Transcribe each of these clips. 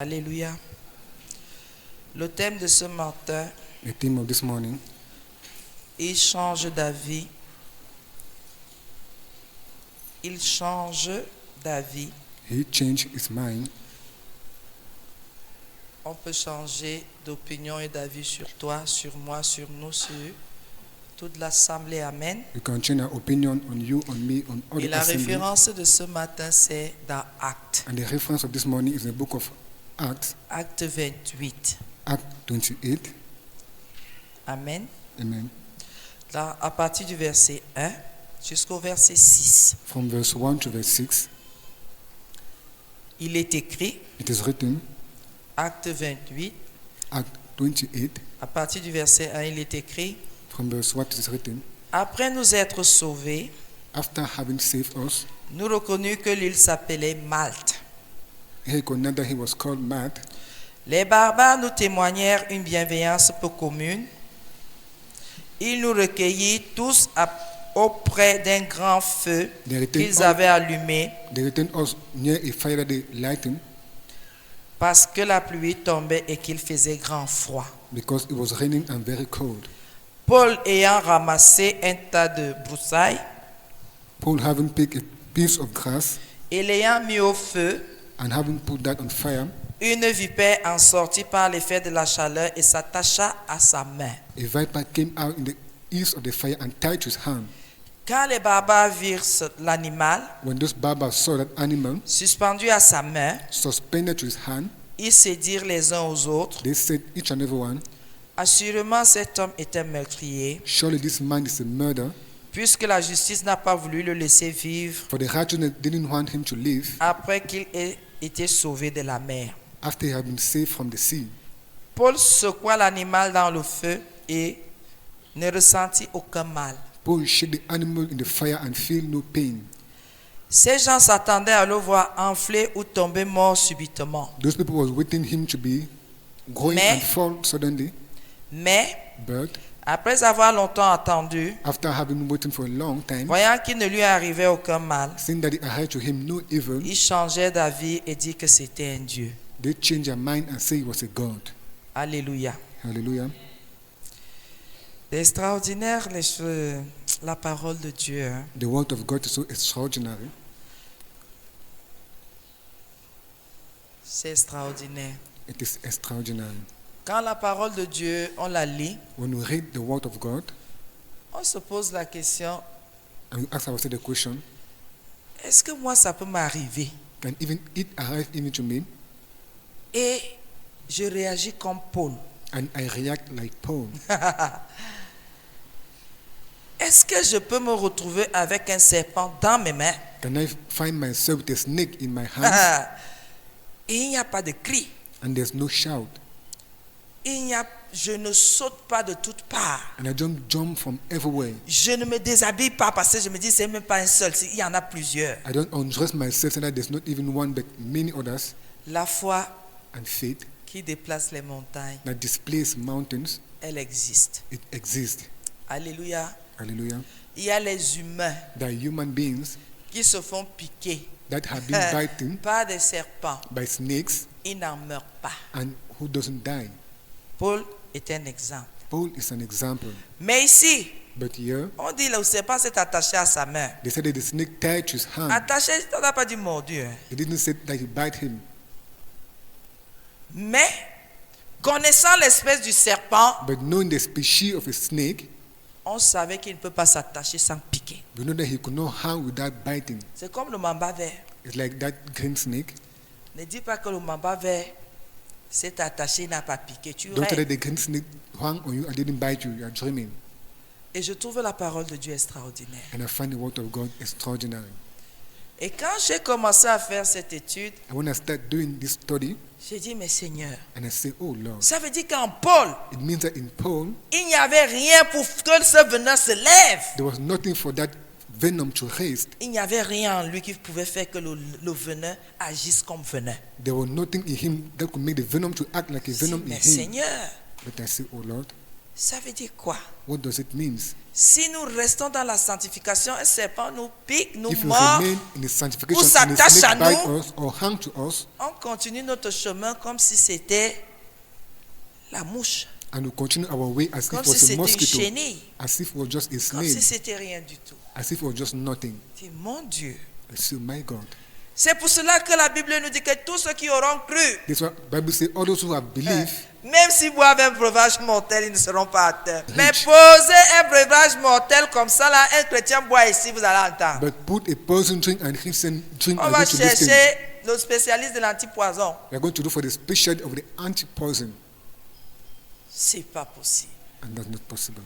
Alléluia. Le thème de ce matin, The theme of this morning, il change d'avis. Il change d'avis. he changed his mind. On peut changer d'opinion et d'avis sur toi, sur moi, sur nous, sur toute l'assemblée. Amen. You can change our opinion on you, on me, on all Et the la assembly. référence de ce matin, c'est dans Actes. And the reference of this morning is the book of Acts, Acte 28. Act 28. Amen. Amen. Là, à partir du verset 1 jusqu'au verset 6, From verse 1 to verse 6, il est écrit, it is written, Acte 28, Act 28, à partir du verset 1, il est écrit, from verse 1 it is written, après nous être sauvés, after having saved us, nous reconnûmes que l'île s'appelait Malte. he recognised that he was called Matt. Les barbares nous témoignèrent une bienveillance peu commune. Ils nous recueillirent tous auprès d'un grand feu qu'ils avaient allumé They returned us near a fire that they lightened parce que la pluie tombait et qu'il faisait grand froid. because it was raining and very cold. Paul ayant ramassé un tas de broussailles Paul having picked a piece of grass et l'ayant mis au feu, and having put that on fire, une vipère en sortit par l'effet de la chaleur et s'attacha à sa main. a viper came out in the east of the fire and tied to his hand. Quand les barbares virent l'animal When those barbers saw that animal suspendu à sa main, suspended to his hand, ils se dirent les uns aux autres, they said each and every one, assurément cet homme est un meurtrier, surely this man is a murderer, puisque la justice n'a pas voulu le laisser vivre for the righteousness didn't want him to live après qu'il ait été sauvé de la mer. after he had been saved from the sea. Paul secoua l'animal dans le feu et ne ressentit aucun mal. Paul shook the animal in the fire and feel no pain. Ces gens s'attendaient à le voir enfler ou tomber mort subitement. Those people was waiting him to be going Mais- and fall suddenly, Mais, but après avoir longtemps attendu, after having waited for a long time, voyant qu'il ne lui arrivait aucun mal, seeing that it occurred to him no evil, il changeait d'avis et dit que c'était un Dieu. they changed their mind and say it was a God. Alléluia. Hallelujah. C'est extraordinaire la parole de Dieu. Hein. The word of God is so extraordinary. C'est extraordinaire. It is extraordinary. Quand la parole de Dieu, on la lit, When we read the word of God on se pose la question, and we ask ourselves the question, est-ce que moi ça peut m'arriver? can even it arrive even to me? Et je réagis comme Paul. And I react like Paul. Est-ce que je peux me retrouver avec un serpent dans mes mains? Can I find myself with a snake in my hands Et il n'y a pas de cri. and there's no shout? Je ne saute pas de toutes parts. And I don't jump from everywhere. Je ne me déshabille pas parce que je me dis c'est même pas un seul, il y en a plusieurs. I don't undress myself so that there's not even one but many others. La foi And faith qui déplace les montagnes, that displays mountains, elle existe. it exists. Alléluia. Hallelujah. Il y a les humains There are human beings qui se font piquer that have been bitten par des serpents. by snakes Ils n'en meurent pas. and who doesn't die. Paul est un exemple. Paul is an example. Mais ici, But here, on dit le serpent s'est attaché à sa main. they said that the snake tied to his hand. Attaché, on n'a pas dit mordu. Hein. They didn't say that he bite him. Mais, connaissant l'espèce du serpent, But knowing the species of a snake, on savait qu'il ne peut pas s'attacher sans piquer. we know that he could not harm without biting. C'est comme le mamba vert. It's like that green snake. Ne dis pas que le mamba vert s'est attaché, n'a pas piqué. Tu Don't tell rêves. that the green snake hung on you and didn't bite you. You are dreaming. Et je trouve la parole de Dieu extraordinaire. And I find the word of God extraordinary. Et quand j'ai commencé à faire cette étude, And when I start doing this study, j'ai dit, mais Seigneur, and I say, oh Lord, ça veut dire qu'en Paul, it means that in Paul, il n'y avait rien pour que ce venin se lève. there was nothing for that venom to raise. Il n'y avait rien en lui qui pouvait faire que le venin agisse comme venin. There was nothing in him that could make the venom to act like a Je dis, venom in mais him. Seigneur, But I say, oh Lord, Ça veut dire quoi? What does it mean? Si nous restons dans la sanctification, un serpent nous pique, nous If we mord, remain in the sanctification ou and the s'attache à snake bite nous, us or hang to us, on continue notre chemin comme si c'était la mouche, and we continue our way as if comme it si was a c'était une mosquito, chenille, as if it was just a comme si snail, c'était rien du tout. as if it was just nothing. Dis, mon Dieu. I say, my God. C'est pour cela que la Bible nous dit que tous ceux qui auront cru, This is what the Bible says, all those who have believed, même s'ils boivent un breuvage mortel, ils ne seront pas atteints. Mais posez un breuvage mortel comme ça, là, un chrétien boit ici, vous allez entendre. but put a poison drink and Christian drink On are va going to listen. chercher le spécialiste de l'antipoison. We are going to look for the specialty of the anti-poison, C'est pas possible. and that's not possible.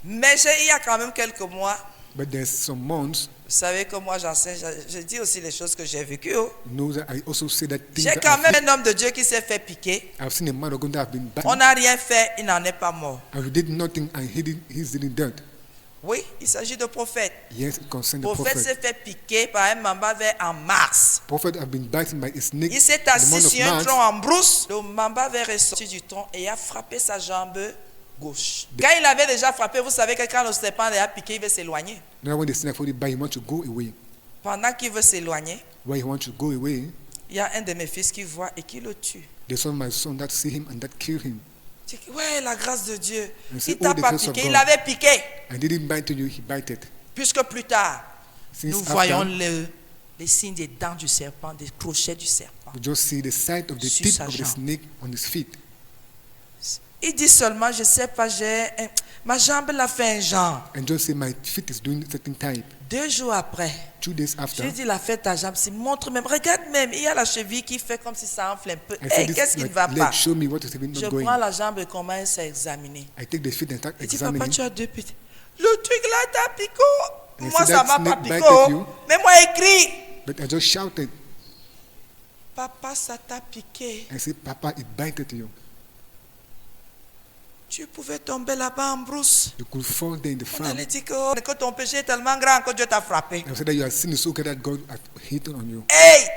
Mais il y a quand même quelques mois, But there's some months, vous savez que moi j'enseigne, je dis aussi les choses que j'ai vécues. Oh. know that I also say that things J'ai that quand même un homme de Dieu qui s'est fait piquer. I've seen a man of God that have been On banned, n'a rien fait, il n'en est pas mort. and he did nothing, and he's didn't dirt. Oui, il s'agit de prophète. Yes, it concerns Le the prophète prophet. s'est fait piquer par un mamba vert en mars. Prophet have been bitten by a snake. Il s'est in the assis month of sur un March. tronc en brousse. Le mamba vert est sorti du tronc et a frappé sa jambe gauche. Quand il avait déjà frappé, vous savez que quand le serpent a piqué, il veut s'éloigner. Now when the snake already bite, he wants to go away. Pendant qu'il veut s'éloigner, Why he wants to go away, il y a un de mes fils qui voit et qui le tue. there's one of my son that see him and that kill him. Il dit, ouais, la grâce de Dieu. And Il say, t'a oh, the pas grace of piqué, God. il avait piqué. And didn't bite you, he bite it. Puisque plus tard, Since nous after, voyons les signes des dents du serpent, des crochets du serpent. we just see the sight of the Sur teeth sa of the jambe. snake on his feet. Il dit seulement, je sais pas, ma jambe l'a fait un genre. And just say my feet is doing certain type. 2 jours après, 2 days je after, lui dis, la fête ta jambe, c'est montre même, regarde même, il y a la cheville qui fait comme si ça enfle un peu. I Hey, said, qu'est-ce this qui ne like, va leg, pas? show me what is even Je not going. prends la jambe et commence à examiner. I take the feet and start Il dit, papa, examining. tu as 2 petits. Le truc là, t'as piqué. And Moi, so ça that m'a pas snake piqué. bited you. Mais moi, écrit. But I just shouted. Papa, ça t'a piqué. I said, Papa, it bited you. Tu pouvais tomber là-bas en brousse. You could fall there in the On farm. allait dire que ton péché est tellement grand que Dieu t'a frappé. I said that your sin is so great that God has hit on you. Hey!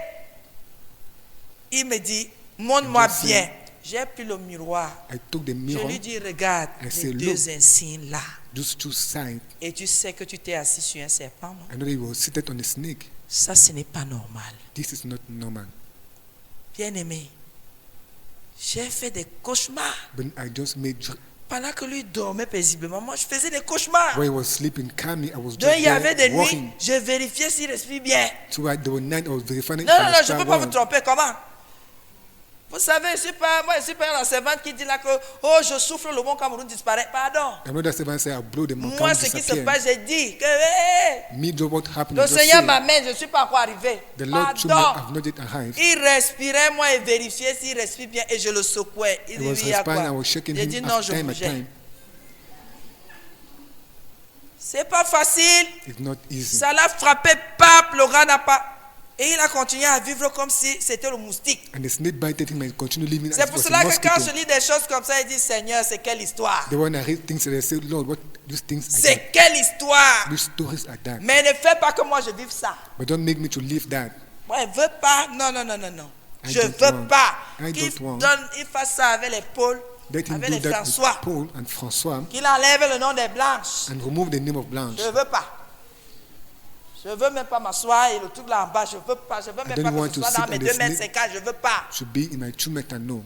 Il me dit, montre-moi Just bien. J'ai pris le miroir. I took the Je mirror, lui dis, regarde I les say, 2 look. insignes là. just two sides. Et tu sais que tu t'es assis sur un serpent, non? I know that he was seated on a snake. Ça, ce n'est pas normal. This is not normal. Bien-aimé, j'ai fait des cauchemars. But I just made, Pendant que lui dormait paisiblement, moi, je faisais des cauchemars. while he was sleeping calmly, I was Donc, just il y avait des there nuits, walking. je vérifiais s'il respire bien. So there were night I was verifying. Non, if non, I non, was je ne peux still pas vous well. tromper. Comment? Vous savez, je ne suis pas la servante qui dit là que, oh, je souffle, le Mont Cameroun disparaît. Pardon. I'm not that servant say I blow the mountain Moi, ce qui se disappear. passe, j'ai dit que hey, Me do what happened. le I just Seigneur say, m'amène, je ne suis pas encore arrivé. the Lord through me Pardon. have not yet arrived. Il respirait, moi, et vérifiait s'il respire bien, et je le secouais. Il I dit, was oui, il y a respiring, I quoi? was shaking J'ai him dit, non, at je time at bougeais. time. C'est pas facile. It's not easy. Ça l'a frappé, pape, le gars n'a pas. Et il a continué à vivre comme si c'était le moustique. And the snake bited him and continued living as C'est it pour was cela a que quand je mosquito. lis des choses comme ça, il dit, Seigneur, c'est quelle histoire? The one I read things and I say, Lord, what these things are that? C'est quelle histoire? These stories are that. Mais ne fais pas que moi je vive ça. But don't make me to live that. Moi, je ne veux pas. Non, non, non, non, non. I Je ne don't veux want. pas I qu'il don't want. il fasse ça avec les Paul, Let him avec do les that with François, Paul and François qu'il enlève le nom des Blanches. and remove the name of Blanche. Je ne veux pas. Je ne veux même pas m'asseoir et le truc là en bas, je ne veux pas. Je ne veux même don't pas want que ce to soit dans sit mes on the 2 mètres snake. 50, je ne veux pas. To be in my 2 meter no.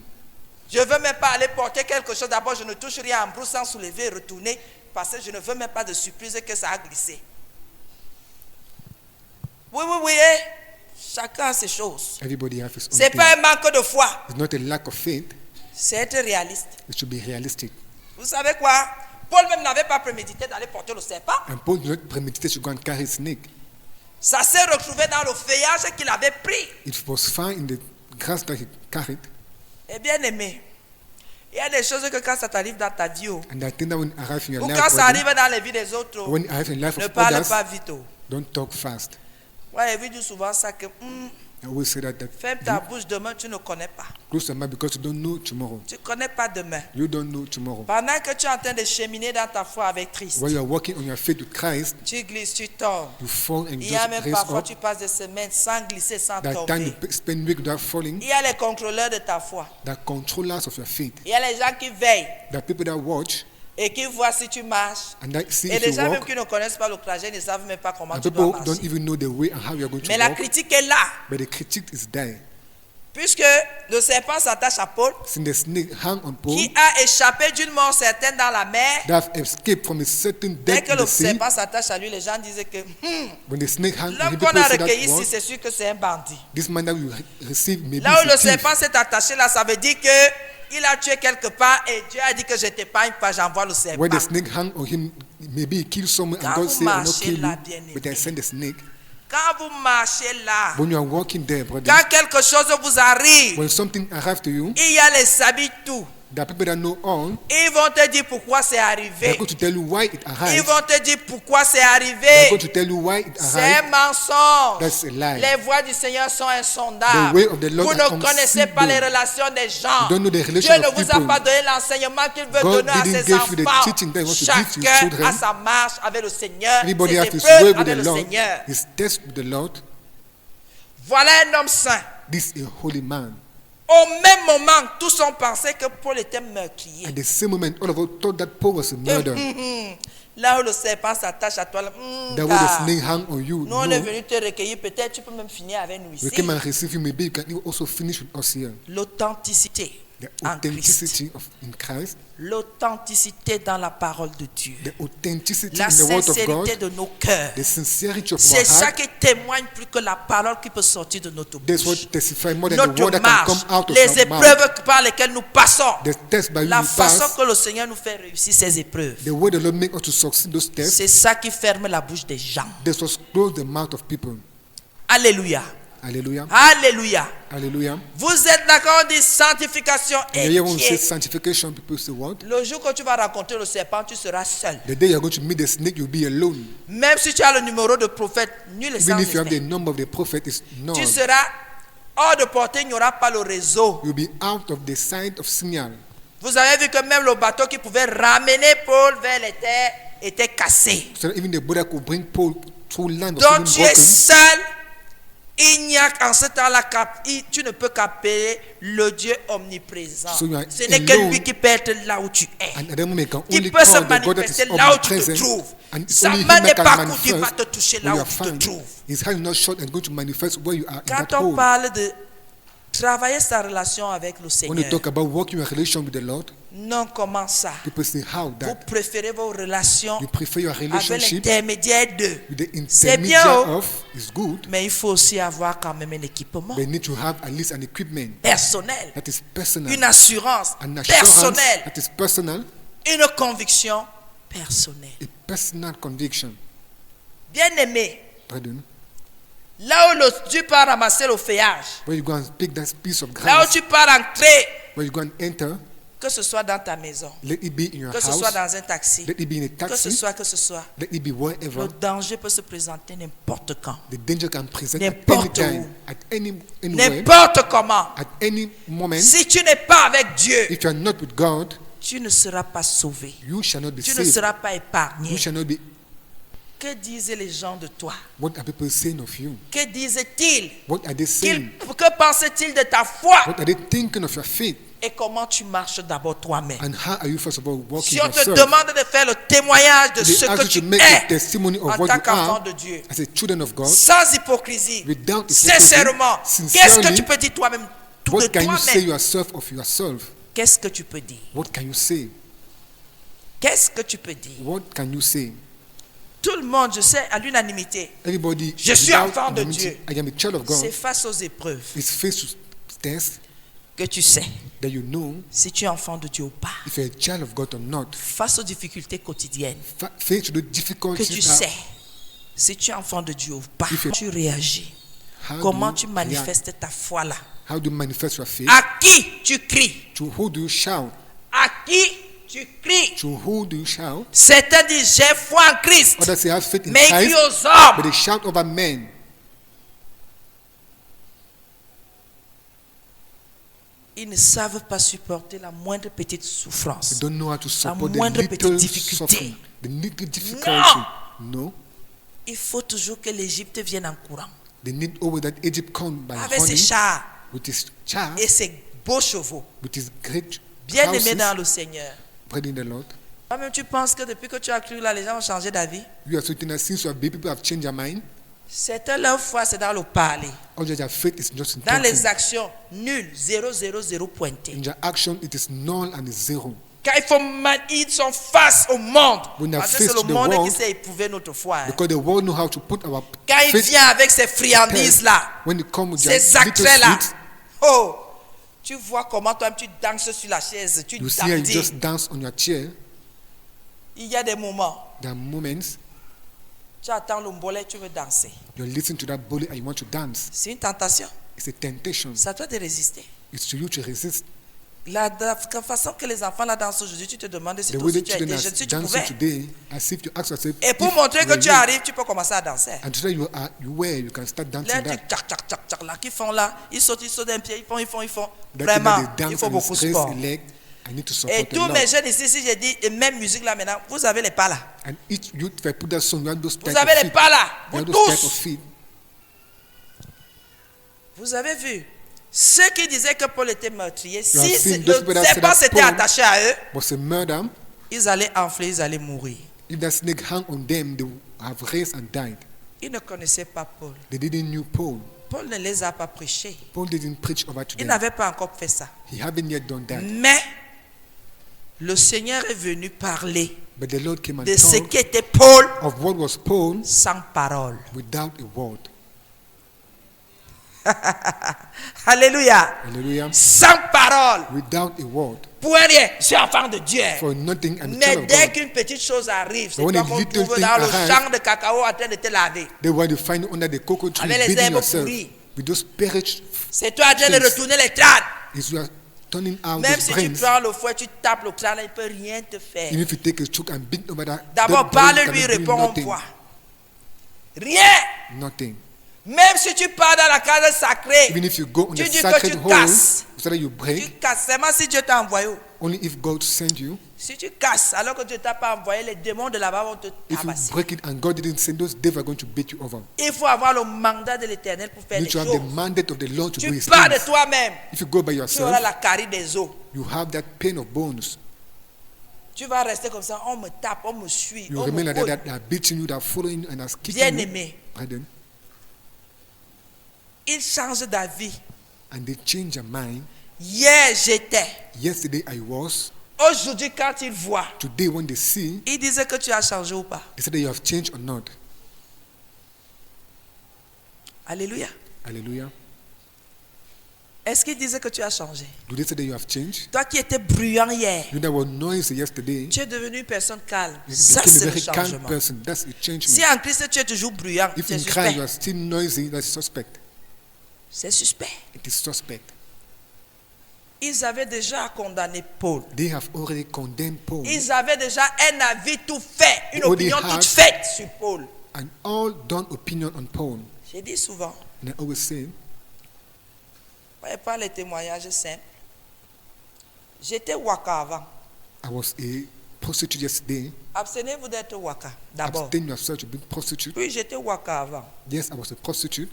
Je ne veux même pas aller porter quelque chose. D'abord, je ne touche rien en brousse sans soulever et retourner parce que je ne veux même pas de surprise que ça a glissé. Oui, oui, oui. Chacun a ses choses. Everybody has his Ce own n'est thing. pas un manque de foi. It's not a lack of faith. C'est être réaliste. It should be realistic. Vous savez quoi? Paul même n'avait pas prémédité d'aller porter le serpent. And Paul did not premeditate to go and carry a snake. Ça s'est retrouvé dans le feuillage qu'il avait pris. It was found in the grass that he carried. Et bien aimé, il y a des choses que quand ça t'arrive dans ta vie, ou And I think that when it arrives in your quand life, ça arrive body, dans les vies des autres, when it arrives in the life ne of parle others, pas vite. don't talk fast. Ouais, j'ai vu souvent ça que I always say that ferme ta bouche demain, tu ne connais pas. close Close your mouth because you don't know tomorrow. Tu ne connais pas demain. You don't know tomorrow. Pendant que tu es en train de cheminer dans ta foi avec Christ, While you are walking on your faith with Christ, tu glisses, tu tombes. you fall and Il y a just même raise parfois up. tu passes des semaines sans glisser, sans That time tomber. you spend week without falling. Il y a les contrôleurs de ta foi. The controllers of your faith. Il y a les gens qui veillent The people that watch et qui voient si tu marches. and that see Et if les you gens même walk. qui ne connaissent pas le trajet ne savent même pas comment And tu dois people don't marcher. even know the way and how you are going to Mais la walk. critique est là. But the critique is there. Puisque le serpent s'attache à Paul, Since the snake hang on Paul, qui a échappé d'une mort certaine dans la mer. that have escaped from a certain Dès death que in le the sea. serpent s'attache à lui, les gens disaient que When the snake hang, l'homme when qu'on people a say that recueilli ici, one, c'est sûr que c'est un bandit. this man that you receive maybe Là où is le a thief. serpent s'est attaché, là, ça veut dire que il a tué quelque part et Dieu a dit que je t'épargne pas, j'envoie le serpent. When the snake hang on him, maybe he kills someone and Quand God vous say, I will not marchez kill là, you, bien-aimé. but I send the snake. Quand vous marchez là, When you are walking there, brother, quand quelque chose vous arrive, when something arrives to you, il y a les habitants. the people that know all, Ils vont te dire pourquoi c'est they're arrivé. going to tell you why it Ils arrived. vont te dire pourquoi c'est They're arrivé. going to tell you why it C'est un arrived. mensonge. That's a lie. Les voies du Seigneur sont insondables. The way of the Lord Vous are ne connaissez pas les unseeable. relations des gens. You don't know the Dieu relation ne of vous a people. pas donné l'enseignement qu'il veut God donner à didn't ses give you the enfants. teaching that he wants to give to his Chacun children. a sa marche avec le Seigneur, Everybody ses has his épreuves way with avec the le Lord, Seigneur. his test with the Lord. Voilà un homme saint. This is a holy man. Au même moment, tous ont pensé que Paul était meurtrier. At the same moment, all of us thought that Paul was a murderer. Là où le serpent s'attache à toi, là, That way the car snake hang on you. nous on est No, venu te recueillir, peut-être tu peux même finir avec nous we ici. came and receive you. Maybe you can also finish with us here. L'authenticité The en Christ. authenticity in Christ, L'authenticité dans la parole de Dieu. the authenticity La in the word of sincérité God, de nos cœurs. the sincerity of our C'est ça heart. qui témoigne plus que la parole qui peut sortir de notre That's what bouche. testifies more than the Notre word that can marche, come out of les our mouth. épreuves par lesquelles nous passons, The test by la which we façon pass, que le Seigneur nous fait réussir ces épreuves. the way the Lord make us to succeed those tests, C'est ça qui ferme la bouche des gens. this was close the mouth of people. Alléluia. Hallelujah. Alléluia. Hallelujah. Vous êtes d'accord, on dit sanctification And et here when we say pied. sanctification, people say what? Le jour que tu vas rencontrer le serpent, tu seras seul. The day you're going to meet the snake, you'll be alone. Même si tu as le numéro de prophète, nul ne Even s'en if you have the respecte. number of the prophet, it's none. Tu seras hors de portée, il n'y aura pas le réseau. You'll be out of the sight of signal. Vous avez vu que même le bateau qui pouvait ramener Paul vers les terres était cassé. So that even the boat that could bring Paul through land was Donc even tu es broken. seul. Il n'y a qu'en ce temps-là, tu ne peux qu'appeler le Dieu omniprésent. So you are Ce n'est que alone. lui qui peut être là où tu es. And at that moment, you can Qui only peut se call the God that manifester is là où tu te omnipresent. trouves. And it's Sa only him main n'est that pas can courte, il va manifest te toucher là where où you are tu te found. trouves. His hand is not short and going to manifest where you are in Quand that on hole. parle de travailler sa relation avec le When Seigneur, you talk about walking your relation with the Lord, non, comment ça? people say, how Vous that? préférez vos relations You prefer your avec relationship l'intermédiaire d'eux. with the C'est bien, intermediate oh. of is good, Mais il faut aussi avoir quand même un équipement but you need to have at least an equipment personnel, that is personal, une assurance an assurance personnelle, that is personal, une conviction personnelle. a personal conviction. Bien aimé, Brethren, là où tu pars ramasser le feuillage, where you go and pick that piece of là où grass, tu pars entrer, where you go and enter, que ce soit dans ta maison, let it be in your que ce soit house, dans un taxi, let it be in a que ce taxi, soit, let it be wherever. le danger peut se présenter n'importe quand, The danger can present at any N'importe time, où. at anywhere, n'importe comment. at any moment. Si tu n'es pas avec Dieu, If you are not with God, tu ne seras pas sauvé. you shall not be Tu ne saved. seras pas You épargné. shall not be. Que disaient les gens de toi? What are people saying of you? Que disaient-ils? What are they saying? Que pensaient-ils de ta foi? What are they thinking of your faith? Et comment tu marches d'abord toi-même? And how are you first of all walking Si on te yourself? demande de faire le témoignage de They ce ask que you tu to make a es testimony of en what tant you qu'enfant are de Dieu, as a children of God, sans hypocrisie, without hypocrisy, sincèrement, qu'est-ce que tu sincerely. peux dire toi-même de What can you say toi-même? yourself of yourself? Qu'est-ce que tu peux dire? What can you say? Qu'est-ce que tu peux dire? What can you say? Tout le monde, je sais, à l'unanimité, Everybody, Je suis without enfant de unity, Dieu. I am a child of God. c'est face aux épreuves Is faced to tests que tu sais that you know si tu es enfant de Dieu ou pas. if you're a child of God or not. Face aux difficultés quotidiennes, Faced to the que difficulties tu that sais si tu es enfant de Dieu ou pas. If you- Tu réagis. how Comment do tu you manifestes ta foi là? react? How do you manifest your faith? À qui tu cries? To who do you shout? À qui tu cries? To who do you shout? Certains disent j'ai foi en Christ, Others say have faith in mais ils crient Christ, aux hommes. but they shout over men. Ils ne savent pas supporter la moindre petite souffrance. They don't know how to support the moindre little petite difficulté. suffering, the little difficulty. No. Il faut toujours que l'Égypte vienne en courant. They need always that Egypt come by Avec ses honey, chars with his char, et ses beaux chevaux. with his great Bien aimés houses, dans le Seigneur. praying the Lord. Toi-même, tu penses que depuis que tu as cru là, les gens ont changé d'avis? You are certain that since you have been, people have changed their mind. C'est leur foi, c'est dans le parler. All their faith is just in Dans les talking. actions, nul, 0, pointé. In their action, it is null and is zero. Car ils sont face au monde. When they are Parce que face c'est to le the monde qui world, sait éprouver notre foi. hein. Because the world know how to put our Quand il faith vient avec ces friandises-là, when it comes with their ces little attraits-là, sweets. oh, tu vois comment toi tu danses sur la chaise, tu You see how you dandines. just dance on your chair. Il y a des moments, There are moments tu attends le mbolet, tu veux danser. you're listening to that body and you want to dance. C'est une tentation. It's a temptation. C'est à toi de résister. It's to you to resist. La façon que les enfants là dansent aujourd'hui, tu te demandes si The toi way aussi the tu as été children jeune, are si tu dancing pouvais. today, as if you ask yourself, Et pour if montrer you que were tu you, arrives, tu peux commencer à danser. and today you were, you can start dancing Là, that. tchac, tchac, tchac, tchac, là, qui font là, ils sautent d'un pied, ils font. That thing Vraiment, that they il dance faut and beaucoup de stress sport. a leg. I need to support Et a tous lot. mes jeunes ici, si j'ai dit, et même musique là maintenant, vous avez les pas là. And each youth, if I put that song, you have those type Vous avez of les feet. pas là. You Vous have those type of tous. feet. Vous avez vu. Ceux qui disaient que Paul était meurtrier, You have si seen le those people that said serpent that s'était Paul attaché à eux, was a murder. ils allaient enfler, ils allaient mourir. If that snake hung on them, they would have raised and died. Ils ne connaissaient pas Paul. They didn't know Paul. Paul ne les a pas prêchés. Paul didn't preach over to Il them. n'avait pas encore fait ça. He haven't yet done that. Mais le Seigneur est venu parler But the Lord came and de ce told qu'était Paul of what was Paul sans parole. without a word. Alléluia. Hallelujah. Sans parole. Without a word. Pour rien, je suis enfant de Dieu. For nothing and Mais child of dès God. qu'une petite chose arrive, c'est When toi a qu'on little trouve thing dans le arrive, champ de cacao en train de te laver. They were to find under the cocoa tree, Avec les beating herbes yourself pourries. with those perished. C'est toi en train de Things. retourner les crânes. Is you are turning out Même those si tu brains. prends le fouet, tu tapes le crâne, il ne peut rien te faire. Even if you take a choke and beat over that, D'abord, that brain parle lui, cannot do réponds, on nothing. voit. Rien. Nothing. Même si tu pars dans la case sacrée, Even if you go on tu the dis que sacred tu hole, casses. so that you Tu break, casses seulement si Dieu t'a envoyé. only if God send you. Si tu casses alors que Dieu ne t'a pas envoyé, les démons de là-bas vont te If you tabasser. break it and God didn't send, those devils are going to beat you over. Il faut avoir le mandat de l'Éternel pour faire You les need to have the choses. mandate of the Lord to do Tu His pars de things. toi-même, If you go by tu auras yourself, la carie des os. you have that pain of bones. Tu vas rester comme ça, on me tape, on me suit, You on remain me like that, colle. that are beating you, that are following you, and are kicking Bien you. aimé, Brethren, il change d'avis. and they change their mind. Hier, j'étais. Yesterday I was. Aujourd'hui, quand ils voient, Today when they see, ils disent que tu as changé ou pas. they say that you have changed or not. Alléluia. Hallelujah. Est-ce qu'ils disent que tu as changé? Do they say that you have changed? Toi qui étais bruyant hier, You that were noisy yesterday, tu es devenu une personne calme. you Ça, became c'est a le very calm changement. person. That's a Si changement. en Christ tu es toujours bruyant, If c'est in Christ you suspect. are still noisy, that's suspect. C'est suspect. It is suspect. Ils avaient déjà condamné Paul. They have already condemned Paul Ils avaient déjà un avis tout fait, une They already opinion had- toute faite sur Paul. and all done opinion on Paul. J'ai dit souvent, And I always say, voyez pas les témoignages simples. J'étais waka avant. I was a prostitute yesterday. Abstenez-vous d'être waka d'abord. Abstain yourself to be prostitute. Puis j'étais waka avant. Yes, I was a prostitute.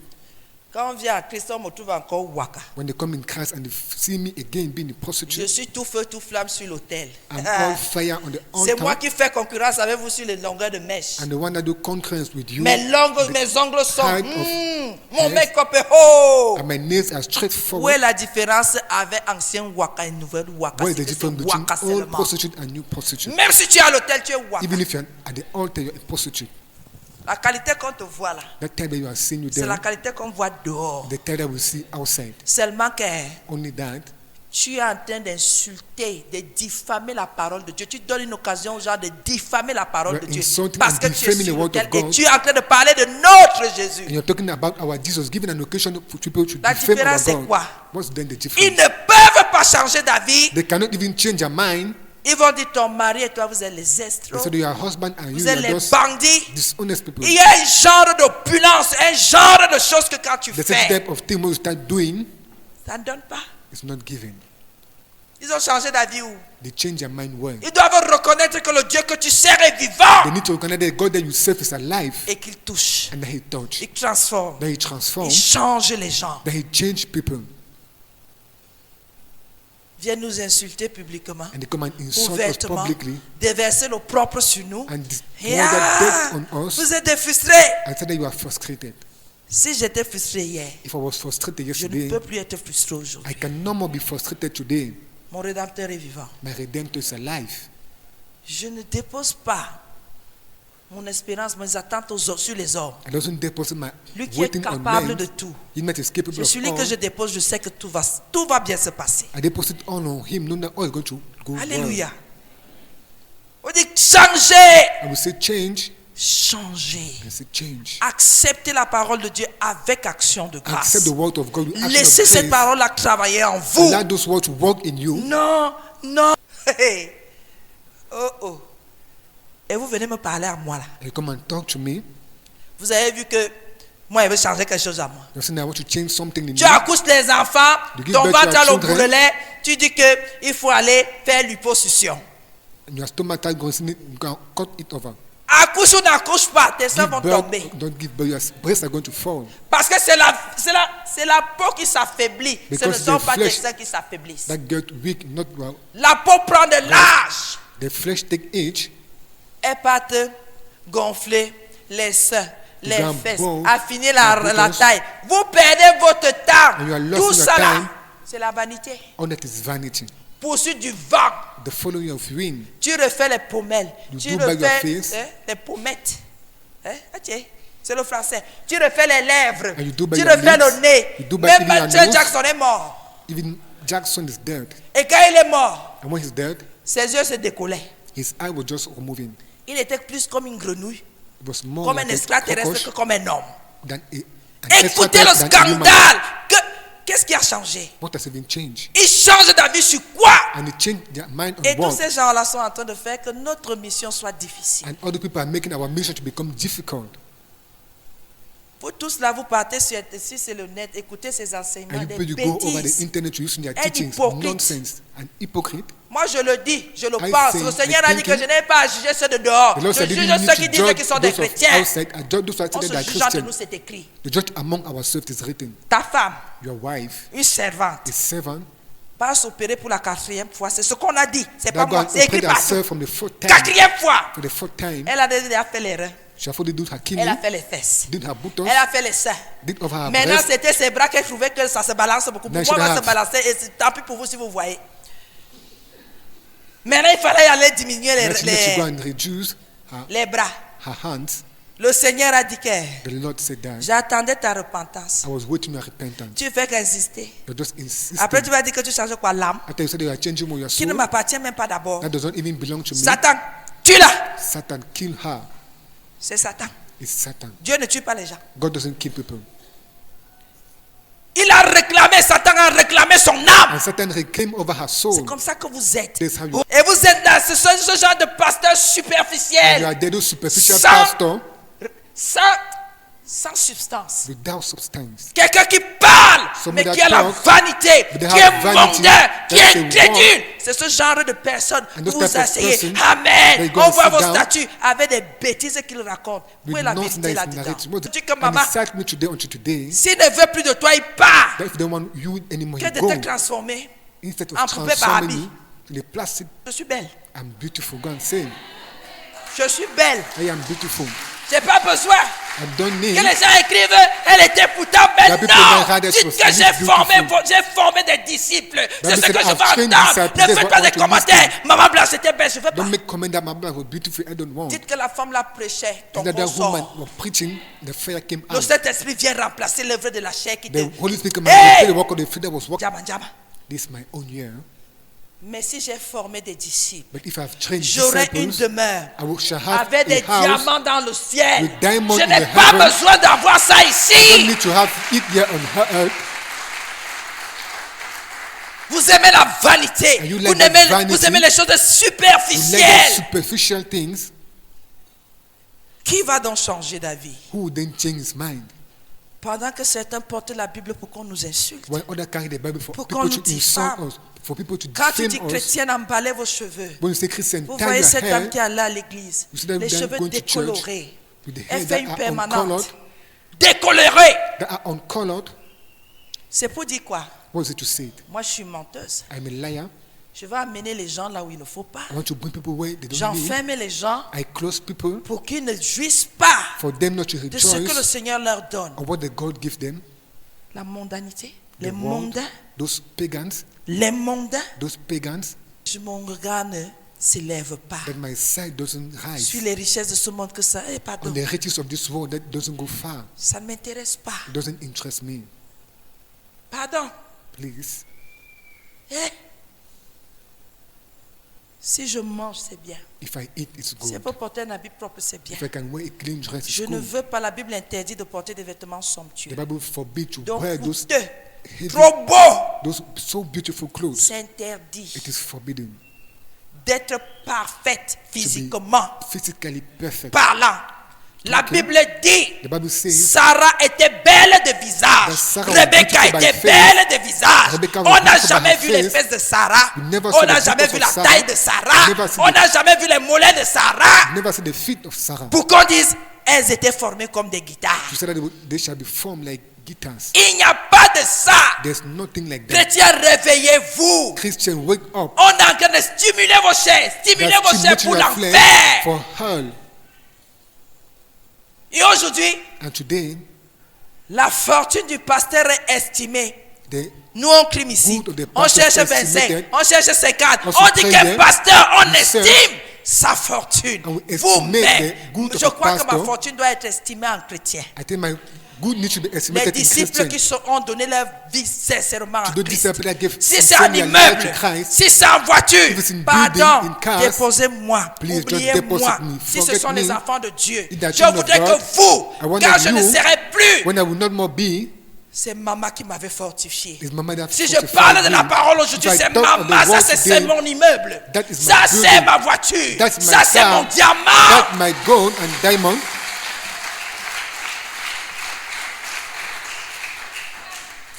Quand on vient à Christ, on me trouve encore waka. When they come in Christ and they see me again being a Je prostitute, suis tout feu, tout flamme sur l'autel. I'm all fire on the C'est moi altar. qui fais concurrence avec vous sur les longueurs de mèche. And the one that do concurrence with you, Mes ongles sont. height of Mon hairs. make-up est haut. and my nails are Où est straightforward. la différence avec ancien waka et nouvelle waka? What is C'est the que difference c'est between waka old seulement. prostitute and new prostitute? Même si tu es à l'hôtel, tu es waka. Even if you're at the altar, you're a prostitute. La qualité qu'on te voit là, That time that you are seeing you c'est la there, qualité qu'on voit dehors. the time that we see outside. Seulement que Only that, tu es en train d'insulter, de diffamer la parole de Dieu. Tu donnes une occasion aux gens de diffamer la parole You de are Dieu. insulting Parce and que tu es defaming sur the word l'autel of et God. tu es en train de parler de notre Jésus. and you're talking about our Jesus, giving an occasion for people to La defame our différence, c'est God. quoi? What's then the Ils difference? ne peuvent pas changer d'avis. They cannot even change their mind. Ils vont dire ton mari et toi, vous êtes les They escrocs. say your husband and you Vous are êtes les just bandits. dishonest people. Il y a un genre d'opulence, un genre de choses que quand tu The same fais, type of thing when you start doing, ça ne donne pas. it's not given. Ils ont changé d'avis où? They change their mind where? Ils doivent reconnaître que le Dieu que tu sers est vivant. They need to recognize that God that you serve is alive. Et qu'il touche. And that He touch. Il transforme. That He Il transform. change les gens. That He change people. Viennent nous insulter publiquement. And they come and insult us Ouvertement. publicly. Déverser l'opprobre sur nous. And pour Et that death on us. vous êtes des frustrés. And say that you are frustrated. Si j'étais frustré hier, If I was frustrated je ne yesterday, peux plus être frustré I aujourd'hui. can no more be frustrated today. Mon Rédempteur est vivant. My Redemptor is alive. Je ne dépose pas mon espérance, mes attentes sur les hommes. I don't deposit my Lui qui est waiting on capable men. de tout. He might is capable Je of suis lui que all. je dépose, je sais que tout va bien se passer. I deposit all on Him, knowing that all is going to go Alléluia. well. On dit changer. I will say change. Changer. I say change. Acceptez la parole de Dieu avec action de grâce. Accept the word of God with action Laissez of cette faith. parole-là travailler en vous. Allow those words to work in you. Non, non. Hey. Oh, oh. Et vous venez me parler à moi là. And you come and talk to me. Vous avez vu que moi, il veut changer quelque chose à moi. You're saying I want to change something in Tu you. accouches les enfants, You give ton birth to ventre a your le children. brûlé, tu dis qu'il faut aller faire l'hyposuction. And your stomach is going to cut it over. Accouche ou n'accouche pas, tes seins Give vont birth, tomber. don't give birth. Your breasts are going to fall. Parce que c'est la peau qui s'affaiblit. Ce ne Because sont the pas tes flesh- seins qui s'affaiblissent. That get weak, not well. La peau prend de l'âge. The flesh take age. Elle part te gonfler les seins, les become fesses, bone, affiner la bones. taille. Vous perdez votre And you are temps. lost Tout in your ça là, time. c'est la vanité. All that is vanity. Poursuite du vent. The following of wind. Tu refais les pommelles. You Tu do back your refais face. les pommettes. Ah, tiens, c'est le français. Tu refais les lèvres. And you do back Tu your refais lips. le nez. You do back Même even your Michael nose. Jackson est mort. Even Jackson is dead. Et quand il est mort, And when he's dead, ses yeux se décollaient. his eye was just removing. Il était plus comme une grenouille, It was more comme un like a extraterrestre cockroach que comme un homme. than an Écoutez le extraterrestre than a human. scandale. Qu'est-ce qui a changé? What has even changed? Il change d'avis sur quoi? And it changed their mind Et on tous what? ces gens-là sont en train de faire que notre mission soit difficile. And other people are making our mission to become difficult. Vous tous là, vous partez sur le net, écoutez ces enseignements, And des you go over the bêtises. internet to listen to their Un teachings, hypocrite. nonsense, and hypocrite. Moi, je le dis, je le I pense. think, Le Seigneur a dit que thinking- je n'ai pas à juger ceux de dehors. The Lord Je said, juge "You need ceux to qui disent judge qu'ils sont des those of chrétiens. outside, and judge those who are On saying they are se juge entre nous, Christians. c'est écrit. The judge among ourselves is written. Ta femme, Your wife une servante, is servant. va s'opérer pour la 4e fois. C'est ce qu'on a dit. C'est pas That moi. God C'est écrit opened partout. herself from the fourth time. 4e fois. For the fourth time, Elle a déjà fait l'erreur. she had did her kidney, Elle a fait les fesses. did her buttocks, Elle a fait les seins. did over her Maintenant, breast. c'était ses bras qu'elle trouvait que ça se balance beaucoup. Pour Now moi, she on va have- se balancer et c'est tant pis pour vous si vous voyez. Maintenant, il fallait aller diminuer Now she needs to go and reduce les bras. her hands. Le Seigneur a dit que The Lord said that. j'attendais ta repentance. I was waiting your repentance. Tu fais qu'insister. You're just insisting. Après, tu vas dire que tu changes quoi? L'âme After you said you are changing your qui ne soul, m'appartient même pas d'abord. that does not even belong to me. Satan, tue-la. Satan, kill her. C'est Satan. It's Satan. Dieu ne tue pas les gens. God doesn't kill people. Il a réclamé, Satan a réclamé son âme. And Satan reclaimed over her C'est soul. comme ça que vous êtes. That's how you- Et vous êtes dans ce genre de pasteur And you superficiel. are those superficial Sans- pastor Sans substance. without substance. Quelqu'un qui parle, Somebody mais qui that a la talk, vanité, but they qui have est vanity, mondain, qui that's est a incrédule. C'est ce genre de personne And que those vous type of asseyez. person, Amen. they go On and voit sit vos down statuts avec des bêtises qu'il raconte. Où With est la nonsense vérité that is là-dedans? narrated. Tu dis que And maman, he sacked me today until today. s'il ne veut plus de toi, il part. That if they don't want you anymore, Que you de go. te transformer. Instead en of poupée transforming Barbie. me to the plastic, Je suis belle. I'm beautiful. Go and say, Je suis belle. I am beautiful. J'ai pas besoin I don't que need. les gens écrivent. Elle était pourtant belle. people that Non. had that Dites was que beautiful. j'ai formé des disciples. C'est Bible ce said, que je I've veux trained entendre. disciples. Ne That's faites what pas I des want to commentaires. listen. Maman Blanche était belle. Je veux pas. Don't make comment that my blood was beautiful. I don't want. Dites que la femme la prêchait. Ton That corps woman sort. was preaching, the fire came Le out. Saint-Esprit vient remplacer l'œuvre de la chair qui te. The Holy Spirit came Hey! out. The work of the field that was working. Jama, jama. This is my own year. Mais si j'ai formé des disciples, But if I've trained j'aurai une disciples, demeure shall have avec des a house. diamants dans le ciel. with diamonds Je in n'ai the pas heaven. besoin d'avoir ça You don't ici. need to have it here on earth. Vous aimez la vanité. And you Vous like that aimez, vanity. vous aimez les choses You like the superficielles. superficial things. Qui va donc changer d'avis? Who would then change his mind? Pendant que certains portent la Bible pour qu'on nous insulte. When others carry the Bible for Pour people qu'on to nous insult diffame. us, for people to Quand tu defame dis us. chrétienne, emballez vos cheveux. When you say Christian, Vous tie voyez your cette dame hair qui est allée à l'église, You see that les guy cheveux going to church décolorés. with the Elle hair fait that une are permanente. uncolored, Décolorée. that are uncolored. C'est pour dire quoi? What is it to say? Moi, je suis menteuse. I'm a liar. Je vais amener les gens là où il ne faut pas. I want to bring people where they don't need. J'enferme les gens I close people pour qu'ils ne jouissent pas for them not to de ce que le rejoice Seigneur leur donne. on what the God gives them. La mondanité, The les world, mondains, those pagans, les mondains. those pagans, Mon regard ne s'élève pas that my sight doesn't rise. sur les richesses de ce monde que ça. On Pardon, the riches of this world that doesn't go far. ça ne m'intéresse pas. It doesn't interest me. Pardon. Please. Eh? Si je mange, c'est bien. If I eat, it's Si je good. peux porter un habit propre, c'est bien. If I can wear a clean dress, Je it's ne good. veux pas, la Bible interdit de porter des vêtements The somptueux. Bible forbids to Donc, wear those coûteux, heavy, trop beau, those so beautiful clothes. c'est interdit It is forbidden d'être parfaite physiquement physically perfect. parlant. La Okay. Bible dit, The Bible says Sarah était belle de visage. that Sarah was Rebecca beautiful by était face. belle de visage. Rebecca was On n'a beautiful by jamais her vu les face. fesses de Sarah. We never On saw n'a the jamais feet vu of la Sarah. taille de Sarah. Never seen On the- n'a jamais vu les mollets de Sarah. Never see the feet of Sarah. Pour qu'on dise, elles étaient formées comme des guitares. To say that they shall be formed like guitars. Il n'y a pas de ça. There's nothing like that. Chrétiens, réveillez-vous. Christian, wake up. On est en train de stimuler vos chairs. Stimuler That's vos chairs stimulating pour your flesh l'enfer. for hell. Et aujourd'hui, And today, la fortune du pasteur est estimée. the Nous, on clime ici. Good of the On pastor cherche is 25, estimated. on cherche 50. Also On dit prayer, que pasteur, on we serve, estime sa fortune. and we estimate Vous-même, the good of je a crois que ma pastor. fortune doit être estimée en chrétien. I think my good needs should be Les estimated in disciples Christian. qui ont donné leur vie sincèrement en To those Christ. disciples that give Si c'est en sincerely their life immeuble, to Christ, si c'est en voiture, if it's in pardon, building, in cars, déposez-moi, please just oubliez-moi. deposit me, Si ce forget sont les me. enfants de Dieu, In the je children of voudrais God, que vous, I want quand that je ne you, serai plus, when I will not more be, c'est maman qui m'avait fortifié. is Mama that Si je fortified parle de la me. parole aujourd'hui, If I c'est talk of the maman, ça word c'est today, mon immeuble. that is my Ça c'est building. ma voiture. That's my Ça c'est car. mon diamant. That's my gold and diamond.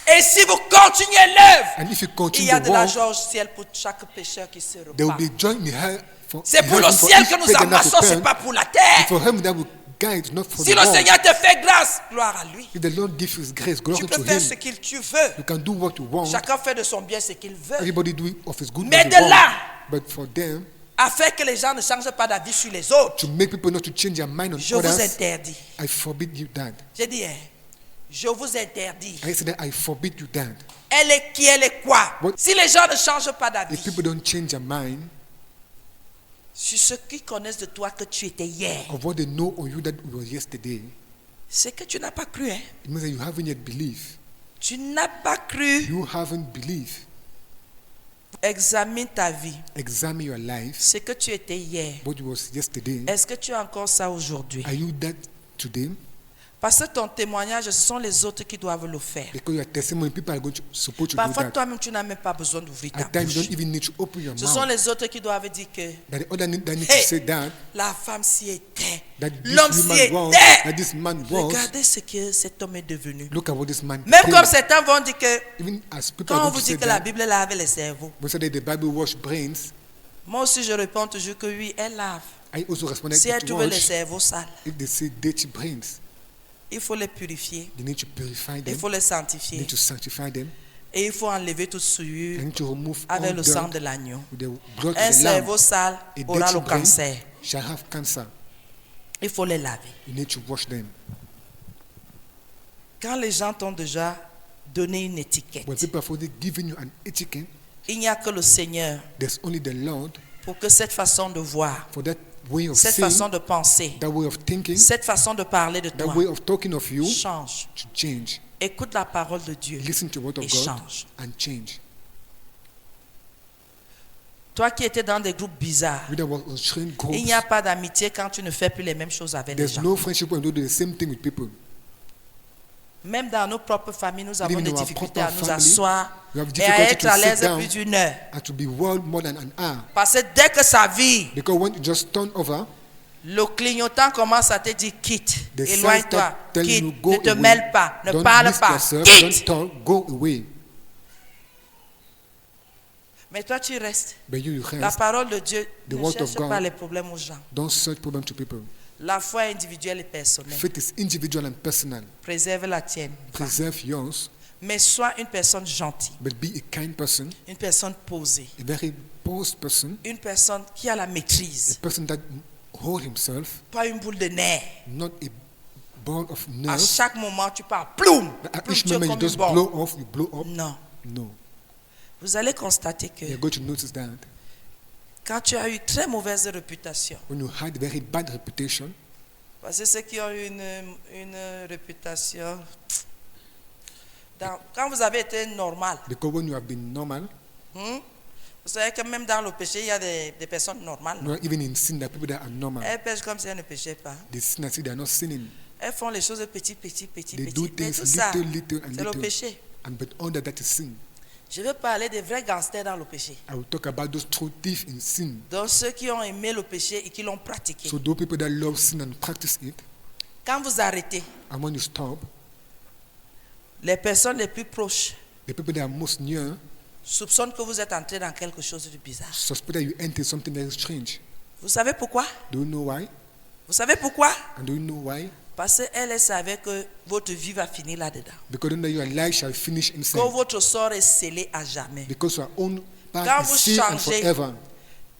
Et si vous continuez l'œuvre, And if you il continue y a the de la work, joie au ciel pour chaque pécheur qui se there will repent. be joy in hell for C'est pour le heaven for ciel each que nous pagan that amassons, c'est repent. pas pour la terre. For him that will guide, not for Si the le world. Seigneur te fait grâce, gloire à lui. If the Lord gives his grace, glory Tu to peux faire him. ce qu'il tu veux. You can do what you want. Chacun fait de son bien ce qu'il veut. Everybody do it of his good Mais what de they want. là, But for them, afin que les gens ne changent pas d'avis sur les autres, to make people not to change their mind on je vous others, interdis. I forbid you that. J'ai dit, je vous interdis. I said that I forbid you that. Elle est qui, elle est quoi? What? Si les gens ne changent pas d'avis If people don't change their mind sur ce qu'ils connaissent de toi que tu étais hier, of what they know on you that was yesterday, c'est que tu n'as pas cru. Hein? it means that you haven't yet believed. Tu n'as pas cru. You haven't believed. Examine ta vie. Examine your life, Ce que tu étais hier, what was yesterday. est-ce que tu as encore ça aujourd'hui? Are you that today? Parce que ton témoignage, ce sont les autres qui doivent le faire. Because your testimony, people are supposed to do Parfois, that. toi-même, tu n'as même pas besoin d'ouvrir ta At times, you bouche. don't even need to open your Ce sont mouth. les autres qui doivent dire que That the other that need Hey. to say that, la femme s'y était, that this l'homme s'y woman was, était. that this man was. Regardez ce que cet homme est devenu. Look at what this man Même became. comme certains vont dire que Even as people quand are on going vous to dit say que la that, Bible lave les cerveaux, we say that the Bible wash brains. moi aussi je réponds toujours que oui, elle lave. I also responded Si elle to trouve les wash. cerveaux sales, If they say dirty brains, il faut les purifier, they need to purify il them. faut les They sanctifier need to sanctify them. et il faut enlever toute They souillure need to remove avec all le sang dirt de l'agneau. with the blood Un of the lamb. cerveau sale A aura dirty le brain cancer. shall have cancer. Il faut les laver. You need to wash them. Quand les gens t'ont déjà donné une étiquette, When people have already given you an etiquette, il n'y a que le Seigneur there's only the Lord pour que cette façon de voir, for that way of cette saying, façon de penser, that way of thinking, cette façon de parler de that toi way of talking of you change. to change. Écoute la parole de Dieu Listen to the word of et God change. and change. Toi qui étais dans des groupes bizarres, We that was on shrine il groups, n'y a pas d'amitié quand tu ne fais plus les mêmes choses avec les there's gens. no friendship when you do the same thing with people. Même dans nos propres familles, nous avons Even des in our difficultés à proper nous family, asseoir we have et à difficulty être to à sit l'aise down. plus d'une heure. And to be world more than an hour. Parce que dès que ça vit, Because when you just turn over, le clignotant commence à te dire quitte, the signs éloigne-toi, start telling quitte, you go ne te away. mêle pas, ne Don't parle risk pas, yourself, quitte. don't talk, go away. Mais toi, tu restes. But you La rest. parole de Dieu The ne word cherche of God. pas les problèmes aux gens. Don't search problem to people. La foi individuelle et personnelle. Faith is individual and personal. Préserve la tienne. Preserve yours, Mais sois une personne gentille, but be a kind person, une personne posée, a very posed person, une personne qui a la a maîtrise, person that hold himself, pas une boule de nerfs. not a ball of À nerves. chaque moment, tu parles, ploum, At ploum, each tu es moment you comme une just bombe. blow off, you blow up. Non. No. Vous allez constater que You're going to notice that quand tu as eu très mauvaise réputation, when you had very bad reputation, parce que ceux qui ont eu une réputation, quand vous avez été normal, because when you have been normal, vous savez que même dans le péché, il y a des personnes normales. not even in sin, that people that are normal, Elles pêchent comme si elles ne péchaient pas. they sin as if they are not sinning. Elles font les choses petit. They do Mais things tout ça, little and c'est le little. péché. And but under that is sin. Je veux parler des vrais gangsters dans le péché. I will talk about those true thieves in sin. Donc ceux qui ont aimé le péché et qui l'ont pratiqué. So those people that love sin and practice it, Quand vous arrêtez, and when you stop, les personnes les plus proches the people that are most near soupçonnent que vous êtes entré dans quelque chose de bizarre. suspect that you enter something that is strange. Vous savez pourquoi? Do you know why? Vous savez pourquoi? And do you know why? Parce qu'elle savait que votre vie va finir là-dedans. Because you know your life shall finish Que inside. votre sort est scellé à jamais. Because your own Quand path vous is sealed and changez, forever.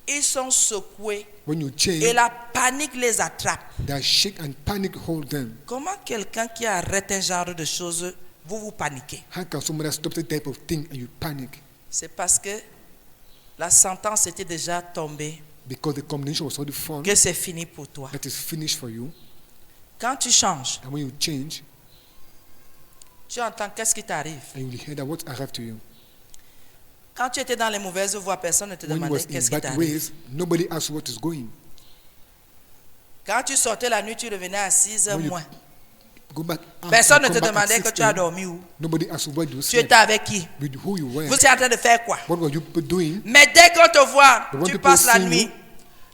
Ils sont secoués When you et change, la panique les attrape. that shake and panic hold them. Comment quelqu'un qui arrête un genre de choses, vous paniquez? How can someone stop that type of thing and you panic? C'est parce que la sentence était déjà tombée, Because the combination was already formed, que c'est fini pour toi. that is finished for you. Quand tu changes, And when you change, tu entends qu'est-ce qui t'arrive. and you will hear that what arrived to you. Quand tu étais dans les mauvaises voies, personne ne te When you demandait was in qu'est-ce qui bad t'arrive. ways, nobody asked what is going. Quand tu sortais la nuit, tu revenais à 6 heures When you moins. go back out Personne ne and te come back at demandait que 6 tu as a.m., dormi où. nobody asked where you Tu slept, étais avec qui. with who you were, Vous étiez en train de faire quoi? what were you doing. Mais dès qu'on te voit, But when tu people passes la see nuit. you,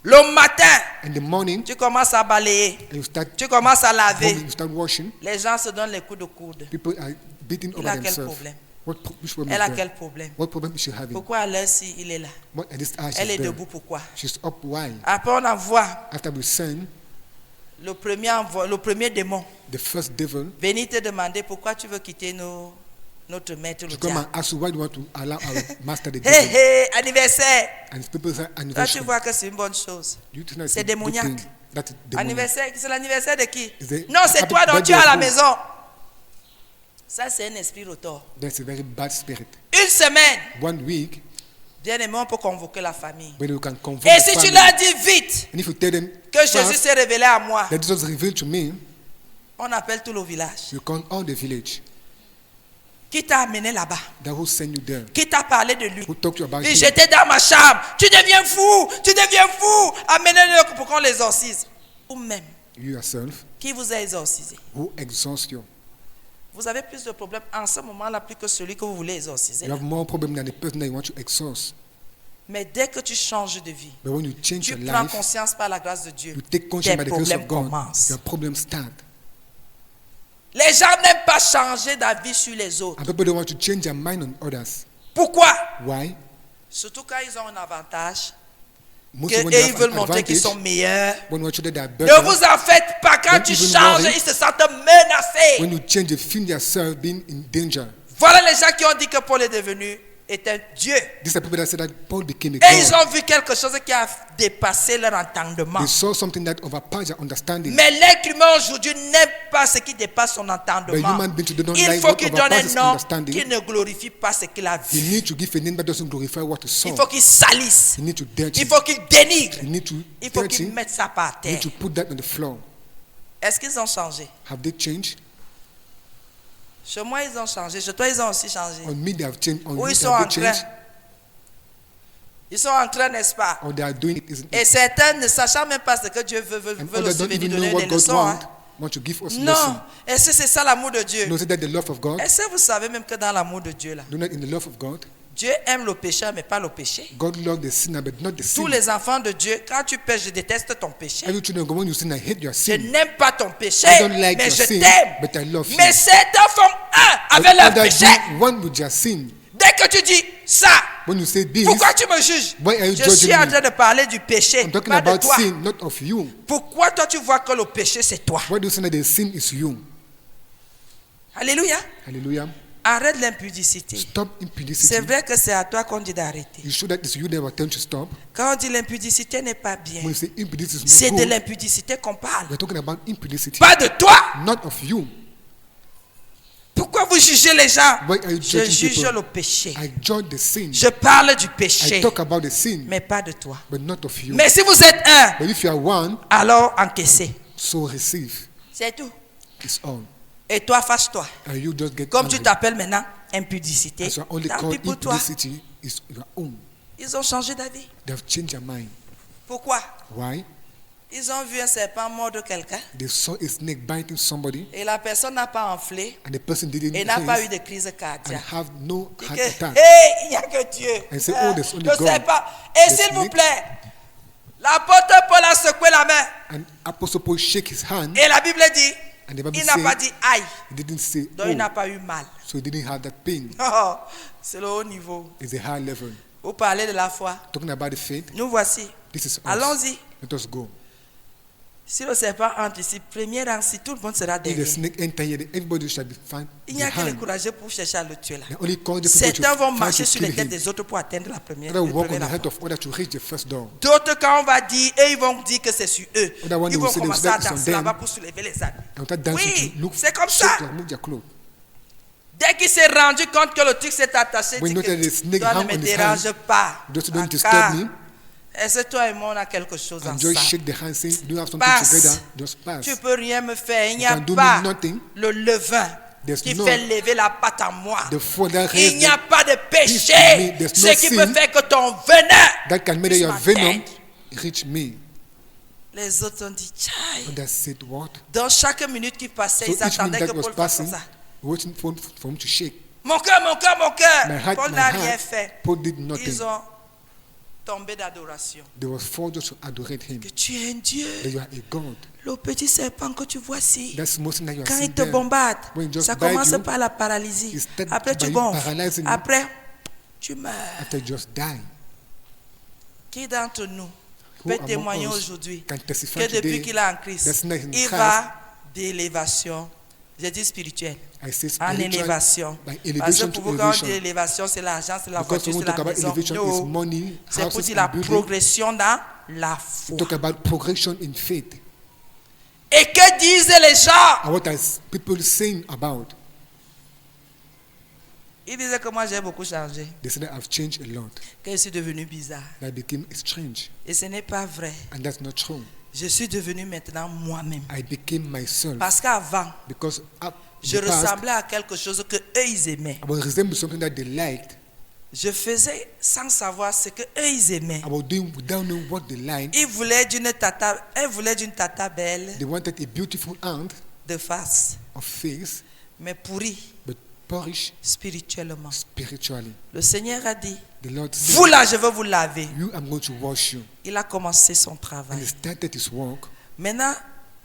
Le matin, in the morning, tu commences à balayer. and you start Tu commences à laver. you start washing, Les gens se donnent les coups de coude. people are beating Il over a quel themselves. problème? Which problem Elle a is quel there? problème? What problem is she having? Pourquoi à l'heure ci il est là? What at this hour Elle est she's there? debout, pourquoi? She's up. Why? Après on envoie After we send le premier démon the first devil venir te demander pourquoi tu veux quitter notre maître le to come diable. and ask you why do you want to allow our master the Hé devil. hé, anniversaire. And people say Toi tu anniversary. vois que c'est une bonne chose. You think that's C'est a good démoniaque. thing? That is demonic. Anniversaire, c'est l'anniversaire de qui? Is it Non, c'est happy toi dont tu es birthday à la of who? maison. Ça c'est un esprit rotor. That's a very bad spirit. Une semaine, 1 week, bien aimé, on peut convoquer la famille. when you can convert Et the si tu family, leur dis vite and if you tell them que Jésus fast, s'est révélé à moi, that Jesus revealed to me, on appelle tout le village. you call all the village Qui t'a amené là-bas? that who send you there, Qui t'a parlé de lui? who talk to you about Et him. j'étais dans ma chambre. Tu deviens fou. Tu deviens fou. Amenez-le pour qu'on l'exorcise. Ou même, You yourself, qui vous a exorcisé? who exhausts you. Vous avez plus de problèmes en ce moment-là plus que celui que vous voulez exorciser. You have more problem than the person that you want to exhaust. Mais dès que tu changes de vie, But when you change tu your prends life, conscience par la grâce de Dieu, you take conscience by tes the grace of problèmes God, commencent. your problems start. Les gens n'aiment pas changer d'avis sur les autres. And people don't want to change their mind on others. Pourquoi? Why? Surtout quand ils ont un avantage, Mostly when qu'ils they have veulent an montrer qu'ils advantage, sont meilleurs. when you want to show that they are Ne better, vous en faites pas. Quand Don't tu even changes, worry. ils se sentent menacés. when you change, you feel yourself being in danger. Voilà les gens qui ont dit que Paul est devenu est un Dieu. These are people that said that Paul became a Et ils God. ont vu quelque chose qui a dépassé leur entendement. They saw something that overpowers their understanding. Mais l'être humain aujourd'hui n'aime pas ce qui dépasse son But entendement. human beings don't Il like faut what qu'il donne overpasses un nom understanding. qui ne glorifie pas ce qu'il a You vu. need to give a name that doesn't glorify what he saw. Il faut qu'il salisse. You need to dirty. Il faut qu'il dénigre. You need to Il faut dirty. qu'il mette ça par You need terre. to put that on the floor. Est-ce qu'ils ont changé? Have they changed? Chez moi, ils ont changé. Chez toi, ils ont aussi changé. On me, they have changed. On Ou you, ils sont have en they train. changed? Ils sont en train, n'est-ce pas? Or they are doing it, isn't Et it? certains ne sachant même pas ce que Dieu veut And le others don't venir even donner know des what God leçons. Hein. want to give us lesson. Non. Est-ce que c'est ça l'amour de Dieu? No, is that the love of God? Est-ce que vous savez même que dans l'amour de Dieu, là, Do not in the love of God. Dieu aime le pécheur, mais pas le péché. God loves the sinner, but not the Tous sinner. les enfants de Dieu, quand tu pèches, je déteste ton péché. Every children, when you sin, I hate your Je sin. n'aime pas ton péché, I don't like mais your je sin, t'aime. but I love you. Mais certains font un But avec leur others péché. do one with your sin. Dès que tu dis ça, When you say this, pourquoi tu me juges? why are you Je judging suis en me? train de parler du péché, I'm talking pas de about toi. sin, not of you. Pourquoi toi tu vois que le péché c'est toi? Why do you say that the sin is you? Alléluia. Hallelujah. Arrête l'impudicité. Stop C'est impudicity. vrai que c'est à toi qu'on dit d'arrêter. You show that it's you that will tell you to stop. Quand on dit l'impudicité n'est pas bien, When you say impudicity is c'est not de good, l'impudicité qu'on parle, we're talking about impudicity, pas de toi. not of you. Pourquoi vous jugez les gens? Why are you Je judging juge people? le péché. I judge the sin. Je parle du I péché, talk about the sin, mais pas de toi. but not of you. Mais si vous êtes un, But if you are one, alors encaissez. so receive. C'est tout. It's all. Et toi, fâche-toi. And you just get Comme angry. tu t'appelles maintenant impudicité, As you are only tant pis called pour toi. impudicity, is your own. Ils ont changé d'avis. They have changed their mind. Pourquoi? Why? Ils ont vu un serpent mordre quelqu'un They saw a snake biting somebody, et la personne n'a pas enflé and the person didn't et n'a pas eu face de crise and cardiaque. have no Dit heart que, attack. hey, il n'y a que Dieu. And say, oh, there's only Le God. serpent. Et The s'il vous snake. plaît, l'apôtre Paul a secoué la main And Apostle Paul shake his hand, et la Bible dit, and the Bible il n'a pas says dit aïe, he didn't say, donc il n'a oh, pas eu mal. so he didn't have that pain. Oh, c'est le haut niveau. It's a high level. Vous parlez de la foi. Talking about the faith, Nous voici. this is us. Allons-y. Let us go. Si le serpent entre ici, premier rang, si tout le monde sera If the derrière. snake enter here, then everybody shall be found Il n'y a que les behind. courageux pour chercher à le tuer là. The only called people Certains vont to marcher try sur to les kill têtes him. des autres pour atteindre la première. Others le walk on premier the head rapport. of others to reach the first door. D'autres, quand on va dire, et ils vont dire que c'est sur eux. Other one Ils will vont say commencer à it's on danser them. là-bas pour soulever les âmes. And without dancing Oui, to look, c'est comme shake ça. to remove their clothes. Dès qu'il s'est rendu compte que le truc s'est attaché, il When dit noted the que snake toi ne hung me on his dérange hand, pas. just don't Aka. disturb me. Est-ce que toi et moi on a quelque chose And just ensemble? shake the hand saying, do you have something Passe. together? Just pass. Tu peux rien me faire. Il n'y You a can do pas me nothing. le levain There's qui no- fait lever la patte à moi. The further Il raise n'y a the- pas de Peace to péché. me. There's Ce no qui sin peut faire que ton venin that can make touche your ma venom tête. reach me. Les autres ont dit, tchai. And that's it, what? Dans chaque minute qui passait, So ils each minute attendaient que that was Paul fasse comme passing, ça. waiting for him to shake. Mon cœur, mon cœur, mon My cœur. heart, Paul my n'a rien heart. fait. Paul did nothing. Ils ont tombé d'adoration. They were forced just to adorate him. Que tu es un Dieu. That you are a God. Le petit serpent que tu vois ici, That's the most thing that you are quand il seeing te there. bombarde, When it just ça bite commence you, par la paralysie. it starts Après, tu by gonfles. paralyzing you. Après, tu meurs. After you just die. Qui d'entre nous Who peut among témoigner us aujourd'hui can testify que depuis today qu'il est en Christ, that's not in il Christ? va d'élévation, je dis spirituelle, I say en spiritual, élévation. by Parce que elevation pour to vous, quand on dit elevation. élévation, c'est l'argent, c'est la Because voiture, when we c'est la talk about maison. elevation, No. is money, C'est pour houses, dire la and building. progression dans la foi. We talk about progression in faith. Et que disent les gens? And what are people saying about? Ils disaient que moi j'ai beaucoup changé, They say that I've changed a lot. que je suis devenu bizarre. That I became strange. Et ce n'est pas vrai. And that's not true. Je suis devenu maintenant moi-même. I became myself. Parce qu'avant, Because je the past, ressemblais à quelque chose que eux ils aimaient. I was resembling something that they liked. Je faisais sans savoir ce que eux ils aimaient. I was doing without knowing what they liked. Ils voulaient d'une tata belle They wanted a beautiful hand de face, of face, mais pourrie but perish spirituellement. spiritually. Le Seigneur a dit, The Lord vous said, là, je veux vous laver. you, I'm going to wash you. Il a commencé son And he travail. started his work. Maintenant,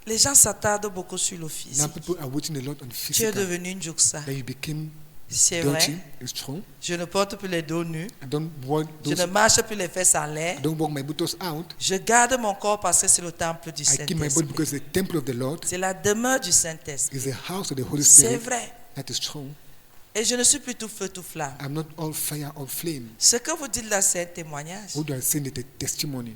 les gens s'attardent beaucoup sur le Now physique. people are waiting a lot on Tu es physical. devenu une juxa. That you became C'est dirty. vrai. It's true. Je ne porte plus les dos nus. I don't want Je ne those. marche plus les fesses en l'air. I don't walk my boots out. Je garde mon corps parce que c'est le temple du I keep my body Saint-Esprit. because the temple of the Lord C'est la demeure du Saint-Esprit. is the house of the Holy C'est Spirit. vrai. That is true. Et je ne suis plus tout feu, tout flamme. I'm not all fire, all flame. Ce que vous dites là, c'est un témoignage. What do I say? The testimony.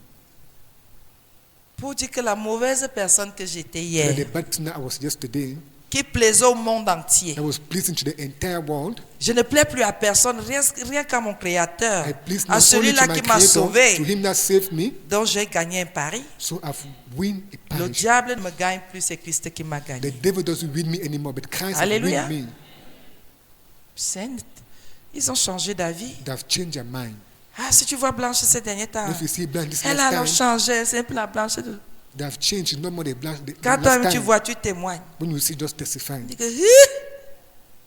Pour dire que la mauvaise personne que j'étais That hier, the bad sinner I was yesterday, qui plaisait au monde entier, I was pleasing to the entire world. je ne plais plus à personne, rien qu'à mon Créateur, I please à not only celui-là to my qui m'a Creator, to sauvé, Him that saved me. dont j'ai gagné un pari. So I've win a Le parish. diable ne me gagne plus, c'est Christ qui m'a The gagné. devil doesn't win me anymore, but Christ has Alléluia. win me. Ils ont changé d'avis. They've changed their mind. Ah, si tu vois Blanche ces derniers temps, If you see blind this elle a alors last time, changé, c'est un peu la Blanche. they've changed. It's not more the black. Quand The toi last tu time, vois, tu témoignes. when you see, just testify. Tu dis que,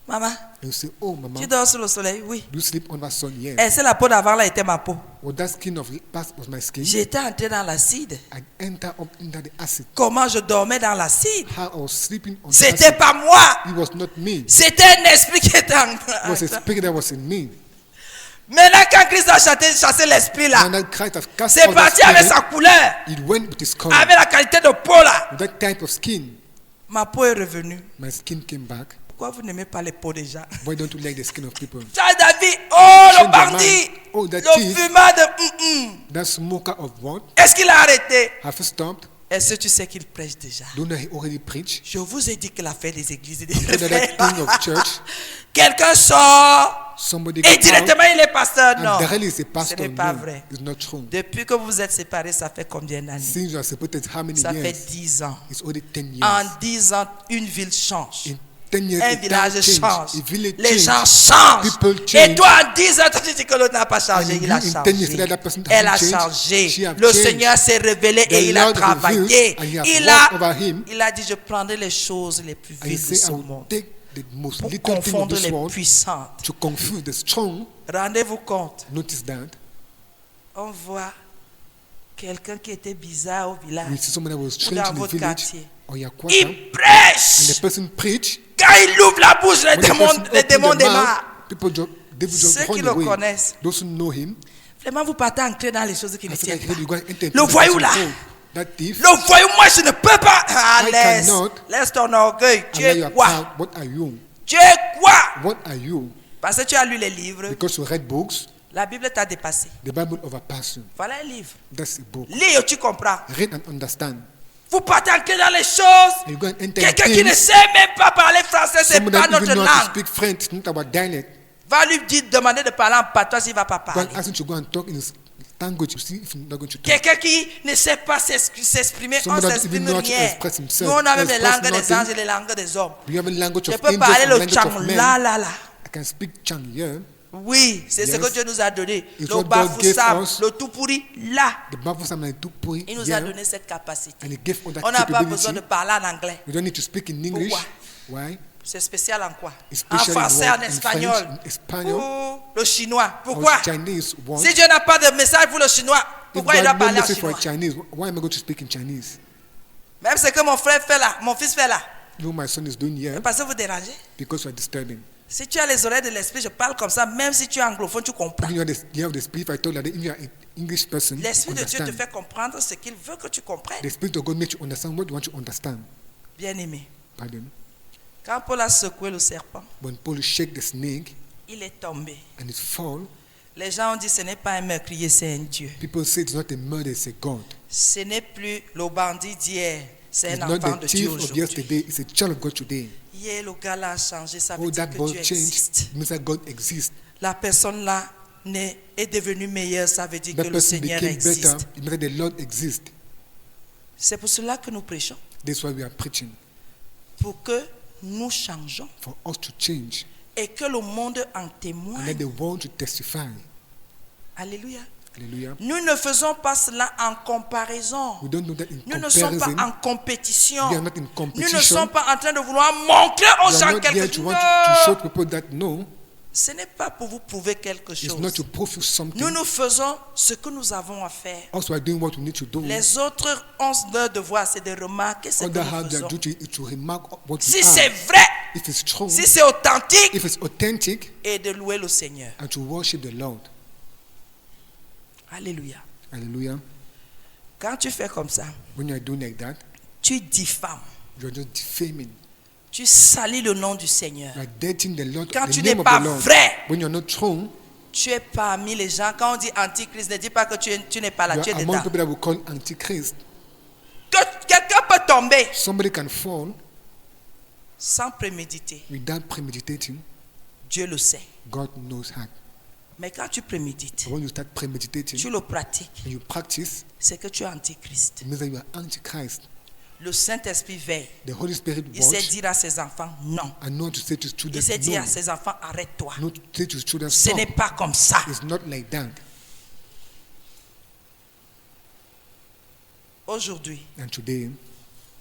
maman, And you say, oh, Mama, tu dors sous le soleil? Oui. do you sleep under sun? Yes. Et c'est la peau d'avant là était ma peau. Well, that skin of past was my skin. J'étais entré dans l'acide. I enter up into the acid. Comment je dormais dans l'acide? How I was sleeping on the C'était acid. pas moi. It was not me. C'était un esprit qui était en It was a spirit that was in me. Maintenant, quand Christ a chassé l'esprit là, And then Christ has cast c'est out the parti avec spirit. sa couleur, It went with his color. avec la qualité de peau là. With that type of skin, Ma peau est revenue. my skin came back. Pourquoi vous n'aimez pas les peaux des gens? Why don't you like the skin of people? Charles David, oh Change le your bandit, mind. Oh, that le thief. fumeur de... That smoker of what? Est-ce qu'il a arrêté? Have you stopped? Est-ce que tu sais qu'il prêche déjà? Don't know he already preached? Je vous ai dit qu'il a fait des églises et des After that réveils. thing of church, Quelqu'un sort somebody et got out directement il est pasteur. Non, and directly is a ce pastor. n'est pas No, vrai. it's not true. Depuis que vous vous êtes séparés, ça fait combien d'années? Since you are separated, how many Ça fait years? 10 ans. It's already 10 years. En 10 ans, une ville change. In 10 years, Un a village town change. change. A village Les gens change. changent. People Et change. toi, en 10 ans, tu dis que l'autre n'a pas changé. And Il you a in 10 years changé. say that person Elle a hasn't changed. changé. She have Le changed. Seigneur s'est révélé The et il a Lord travaillé. revealed and he has Il worked over a, him. il a dit, je prendrai les choses les plus And he viles de say, ce I will monde take the most pour little thing of confondre this les world puissantes. to confuse the strong. Rendez-vous compte, Notice that. on voit quelqu'un qui était bizarre au village. We see someone that was Ou strange dans in the votre village quartier. or your quarter, Il and the prêche. person preach. Quand il ouvre la bouche, les When the person démons, les open démons the mouth, démarrent. people just, devil just Ceux qui run le away. connaissent, Those who know him, vraiment vous partez ancré dans les choses qui ne I said, tiennent like, you go pas. and enter Le into the voyou person, là. oh, that thief, Le voyou, moi je ne peux pas. Ah, I laisse, cannot. laisse ton orgueil. Tu and now you es are quoi? proud. What are you? Tu es quoi? What are you? Parce que tu as lu les livres. Because you read books, La Bible t'a dépassé. the Bible overpass you. Voilà un livre. That's a book. Lis et tu comprends. Read and understand. Vous partez ancré dans les choses. And you go and enter Quelqu'un in qui ne things. sait même pas parler français, c'est Someone pas that notre even know how to langue. speak French, it's not our dialect. Va lui dire, demander de parler en patois s'il ne va pas Go parler. and ask him to go and talk in his language to see if he's not going to talk. Quelqu'un qui ne sait pas s'exprimer, on Someone ne that s'exprime even know how to rien. express himself. Nous, on a même les Express langues des nothing. anges et les langues des hommes. We have a language Je of peux angels parler and le language chang, of là, men. là, là. I can speak Chang here. Oui, c'est ce Yes. que Dieu nous a donné. It's Le what God gave bafoussam, us. le tout pourri, là. The Bible says like Tupuri Il nous a here, donné cette capacité. and He gave us that On n'a pas besoin capability. de parler en anglais. We don't need to speak in English. Pourquoi? Why? C'est spécial en quoi? En Especially français, what? en In espagnol. French, in Espanol, Ou le chinois. or Pourquoi? Chinese. What? Si Dieu n'a pas de message pour le chinois, If pourquoi il God doit no parler en message for chinois? Chinese, why am I going to speak in Chinese? Même ce que mon frère fait là, mon fils fait là. You know what my son is doing here Parce que vous dérangez. because you are disturbing. Si tu as les oreilles de l'esprit, je parle comme ça, même si tu es anglophone, tu comprends. When you have the spirit, I told you that if you are an English person, you L'esprit de Dieu te understand. fait comprendre ce qu'il veut que tu comprennes. The spirit of God makes you understand what you want to understand. Bien aimé. Pardon. Quand Paul a secoué le serpent, When Paul shake the snake il est tombé. and it fall, Les gens ont dit ce n'est pas un meurtrier, c'est un Dieu. people say it's not a murder, it's a God. Ce n'est plus le bandit d'hier, c'est It's un not enfant the de thief Dieu of aujourd'hui. yesterday, it's a child of God today. Hier, le gars là a changé, ça veut Oh, dire that que boy Dieu changed existe. means that God exists. La personne là est devenue meilleure, ça veut dire que That le person Seigneur became better, existe. it means that the Lord exists. C'est pour cela que nous prêchons, That's why we are preaching, pour que nous changeons for us to change et que le monde en and témoigne. let the world to testify. Alléluia. Hallelujah. Nous ne faisons pas cela en comparaison. We don't do that in Nous ne sommes comparison. pas en compétition. We are not in Nous ne competition. sommes pas en train de vouloir montrer aux We gens are not quelque here to chose. want to show Non. people that no, Ce n'est pas pour vous prouver quelque it's chose. not to prove you something. Nous faisons ce que nous avons à faire. Also, we are doing what we need to do. Les autres ont leur devoir, c'est de remarquer ce que Other nous have their faisons. duty is to remark what Si we c'est are. vrai, If it's true, si c'est authentique, if it's authentic, et de louer le Seigneur. and to worship the Lord. Alléluia. Hallelujah. Quand tu fais comme ça, When you are doing like that, tu diffames, you are just defaming. tu salis le nom du Seigneur. You are dating the Lord, Quand the tu n'es name of pas the Lord. vrai, When you are not true, tu es parmi les gens. Quand on dit antichrist, ne dis pas que tu n'es pas là, you tu es are among dedans. people that we call antichrist. Que quelqu'un peut tomber Somebody can fall sans préméditer. without premeditating. Dieu le sait. God knows how. Mais quand tu prémédites, But when you start premeditating tu le pratiques, and you practice, c'est que tu es antichrist. it means that you are antichrist. Le Saint-Esprit veille. The Holy Spirit Il sait watch dire à ses enfants non. and know to say to his Il children, sait dire à no. ses enfants arrête-toi. Not to say to his children, Ce stop. n'est pas comme ça. It's not like that. Aujourd'hui, And today,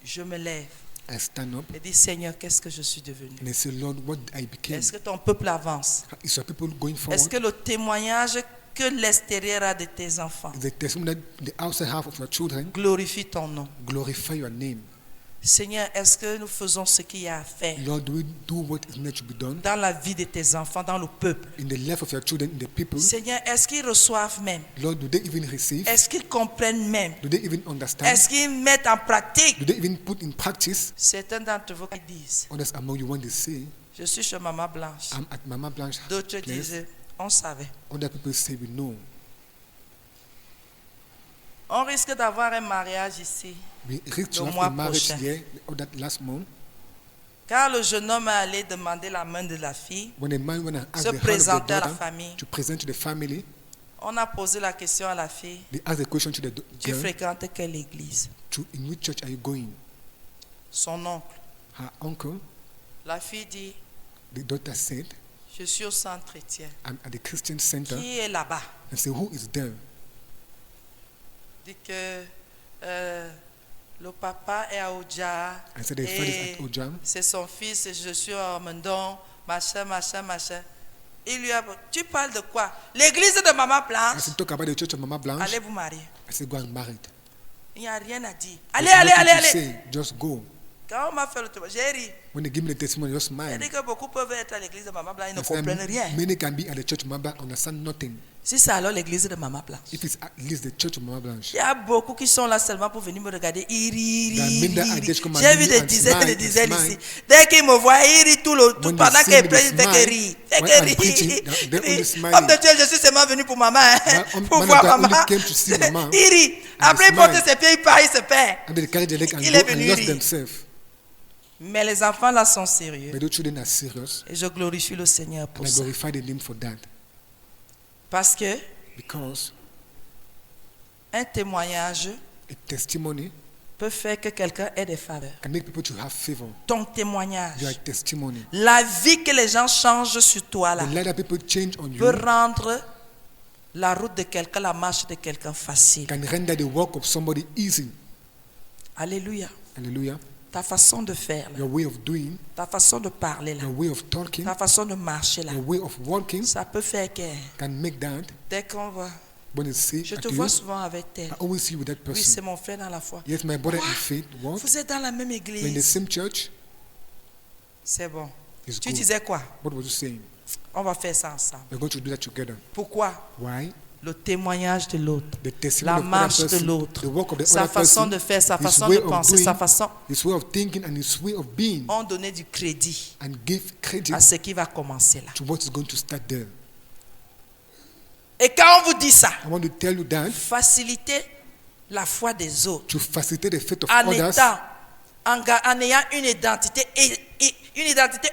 je me lève I stand up et dis Seigneur, qu'est-ce que je suis devenu? and I say, Lord, what I became. Est-ce que ton peuple avance? Is your people going Est-ce forward? que le témoignage que l'extérieur a de tes enfants Is the testimony that the outside half of your children glorifie ton nom? glorify your name? Seigneur, est-ce que nous faisons ce qu'il y a à faire Lord, do we do what is needed to be done dans la vie de tes enfants, dans le peuple? in the life of your children, in the people? Seigneur, est-ce qu'ils reçoivent même? Lord, do they even receive? Est-ce qu'ils comprennent même? Do they even understand? Est-ce qu'ils mettent en pratique? Do they even put in practice? Certains d'entre vous qui disent, Others among you want to say, je suis chez Maman Blanche. I'm at Mama Blanche's D'autres place. disaient, on savait. Other people say we know. On risque d'avoir un mariage ici. We reached to Le have mois a marriage prochain. here or that last month. Quand le jeune homme est allé demander la main de la fille, When a man went and asked se the hand of présenter the à la daughter famille, to present to the family, on a posé la question à la fille, they asked the question to the tu girl, fréquentes quelle église? in which church are you going? Son oncle. Her uncle, La fille dit, the daughter said, je suis au centre chrétien. I'm at the Christian center. Qui est là-bas? And say, who is there? Dit que le papa est à Oja. I said, the father is at Ojam. C'est son fils, et je suis à Mendon, machin. Il lui a tu parles de quoi? L'église de Maman I Blanche. said, talk about the church of Mama Blanche. Allez vous marier. I said, go and marry. Il n'y a rien à dire. There's Allez. nothing to say, just go. Quand on m'a fait le tour, j'ai ri. When they give me the testimony, just J'ai smile. dit que beaucoup peuvent être à l'église de Maman Blanche, ils ne I said, comprennent rien. many can be at the church of Mama Blanche, understand nothing. Si c'est alors l'église de Maman Blanche. If it's at least the church of Mama Blanche. Il y a beaucoup qui sont là seulement pour venir me regarder. Ils rient. J'ai vu des dizaines ici. Dès qu'ils me voient, ils rient tout pendant qu'ils prêchent, ils font que rire. Homme de Dieu, je suis seulement venu pour maman. Pour voir maman. Il rit. Après, il porte ses pieds, il part, il se perd. Il est venu rire. Mais les enfants là sont sérieux. But the children are serious. Et je glorifie le Seigneur pour And I ça. glorify the name for that. Parce que Because un témoignage a testimony peut faire que quelqu'un ait des faveurs. can make people to have favor. Ton témoignage, Your testimony. la vie que les gens changent sur toi là, The light that people change on you peut rendre la route de quelqu'un, la marche de quelqu'un facile. can render the work of somebody easy. Alléluia. Hallelujah. Ta façon de faire, là, Your way of doing, ta façon de parler, là, your way of talking, ta façon de marcher, là, your way of walking ça peut faire que can make that. dès qu'on voit, When you see je at te you, vois souvent avec elle. I always see you with that Oui, c'est person. mon frère dans la foi. Yes, my brother What? in faith. What? Vous êtes dans la même We're in the église. same church. C'est bon. It's Tu good. disais quoi? What was you saying? On va faire ça ensemble. We're going to do that together. Pourquoi? Why? Le témoignage de l'autre, The la testimony of marche other de person, l'autre, the work of the sa other façon person, de faire, sa his façon way de of penser, doing, sa façon, his way of thinking and his way of being, on donnait du crédit and give credit à ce qui va commencer là. to what is going to start there. Et quand on vous dit ça, I want to tell you that facilitez la foi des autres to facilitate the faith of en others en ayant une identité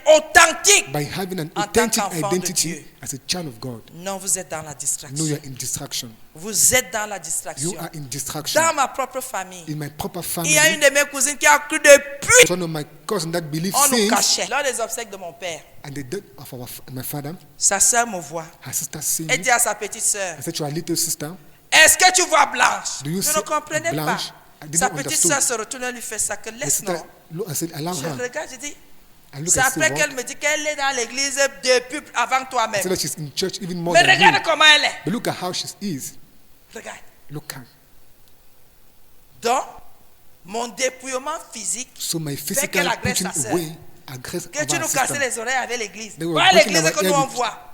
authentique. by having an En tant authentic qu'enfant de identity Dieu. as a child of God. Non, vous êtes dans la No, distraction. you are in distraction. Vous êtes dans la You distraction. are in distraction. Dans ma propre famille, In my proper il y a une family, de mes cousines qui a cru depuis. one of my cousins that believes On nous since, cachait. Lors des obsèques de mon père, and the death of my father, sa sœur me voit. her sister seen Elle me. dit à sa petite sœur, I said to her little sister, est-ce que tu vois Blanche? Do you Je ne see comprenais pas. Blanche? I didn't Sa petite understood. sœur se retourne et lui fait ça. Que the laisse sister non. look and said, allow Je her. regarde, je dis, I look c'est and après say, qu'elle what? me dit qu'elle est dans l'église depuis avant I toi-même. said that she's in church even more Mais than regarde you. comment elle est. But look at how she is. Regarde. Look at. Donc, mon dépouillement physique, So my que physical la graisse putting à sœur. away aggress que tu over nous our cassais sister. les oreilles avec l'église. They were Voilà breaking l'église our que nous ear on voit.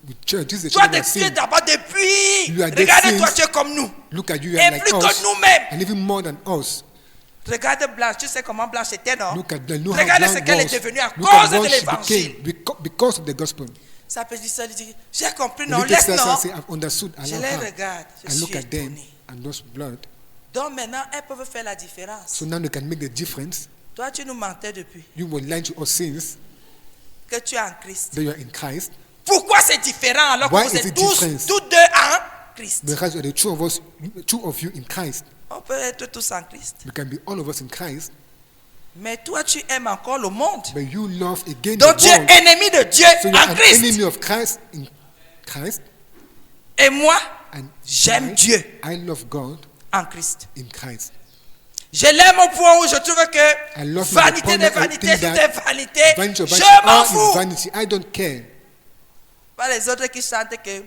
with church. This is the Toi, church tu that es sing. d'abord depuis. You are dead Regarde-toi, since. tu es comme nous. Look at you, you Et are like plus us, que nous-mêmes. and even more than us. Regarde Blanche, tu sais comment Blanche était, non? Look at the know how Regarde ce Blanche qu'elle est was. devenue à Look cause at de what she l'évangile. became because of the gospel. Sa petite sœur lui dit, j'ai compris, The non, little laisse sister non. say, I've understood. Je Allow les her. regarde, je I look suis at them étonné. and those blood. Donc maintenant, elles peuvent faire la différence. So now they can make the difference. Toi, tu nous mentais depuis You were lying to us since que tu es en Christ. that you are in Christ. Pourquoi c'est différent alors que Why vous is êtes it tous different? deux en Christ? Because you are the two of you in Christ. On peut être tous en Christ. We can be all of us in Christ. Mais toi, tu aimes encore le monde. But you love again Donc the tu es world. ennemi de Dieu So you are en an Christ. enemy of Christ in Christ. Et moi, And j'aime I- Dieu I love God en Christ. in Christ. Je l'aime au point où je trouve I que love him vanité upon des that I vanités, think tout that est vanité. Vanity of vanity, Je m'en all is fous. vanity. I don't care. Pas les autres qui chantent que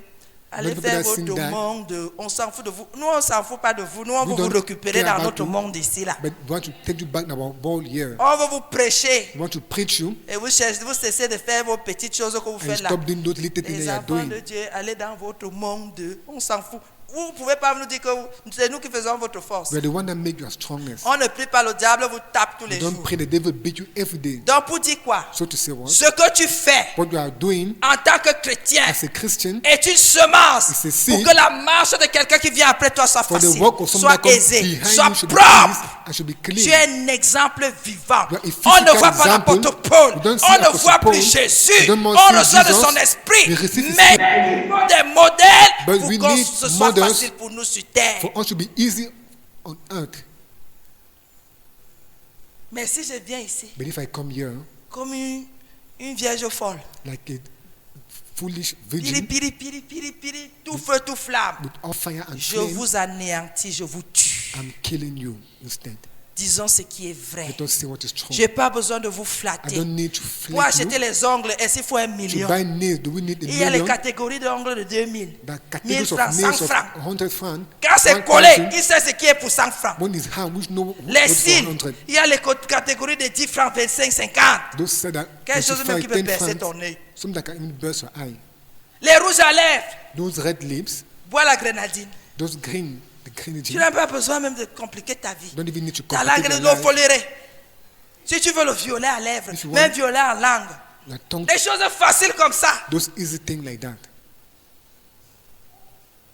Allez When people faire that sing votre that, monde, on s'en fout de vous. Nous, on s'en fout pas de vous. Nous, on we veut vous don't récupérer care dans about notre you, monde ici, là. but we want to take you back in our world here. On veut vous prêcher. We want to preach you Et vous cherchez, vous cessez de faire vos petites choses que vous and faites là. stop doing those little things Les that you are enfants de doing. Dieu, allez dans votre monde. On s'en fout. Vous ne pouvez pas nous dire que c'est nous qui faisons votre force. We are the one that make you strongest. On ne prie pas, le diable vous tape tous les Don't jours. pray the devil beat you every day. Donc pour dire quoi? So to say what? Ce que tu fais What you are doing en tant que chrétien as a Christian est une semence It's a seed pour que la marche de quelqu'un qui vient après toi soit for the facile, work of someone soit that comes aisée, behind soit you should be propre. easy and should be Tu clean. es un exemple vivant. You are a On physical ne voit pas example. l'apôtre Paul. You don't see On ne Apostle voit Paul. plus Jésus. You don't more On see reçoit de Jesus. son esprit. We receive his Mais spirit. il faut des modèles But pour we que need ce soit models facile pour nous sur terre. For us to be easy on earth. Mais si je viens ici But if I come here comme une vierge folle, like a foolish piri, virgin piri, piri, piri, piri, tout feu, tout flamme, with all fire and je flame, vous anéantis, je vous tue. I'm killing you instead. Disons ce qui est vrai. Let us see what is true. Je n'ai pas besoin de vous I flatter. don't need to Pour flatter acheter you. les ongles, est-ce qu'il faut 1 To million? buy nails, do we need a Il y a les million? catégories d'ongles de 2000. The 1000 categories francs, of 100 nails of francs. 100 francs. Quand c'est 1000. collé, il sait ce qui est pour 100 francs. One is how which know what Les is cils, 100. il y a les catégories de 10 francs, 25, 50. Those said that Quelque chose même qui 25, peut 10 percer francs, ton œil. some that can even burst your eye. Les rouges à lèvres, Those red lips, bois la grenadine. those green, the Tu grenadine, n'as pas besoin même de compliquer ta vie. don't even need to Ta langue complicate est your l'eau life. folérée. Si tu veux le violet à lèvres, If you même want- violet en langue. The tongue, Des choses faciles comme ça. those easy things like that.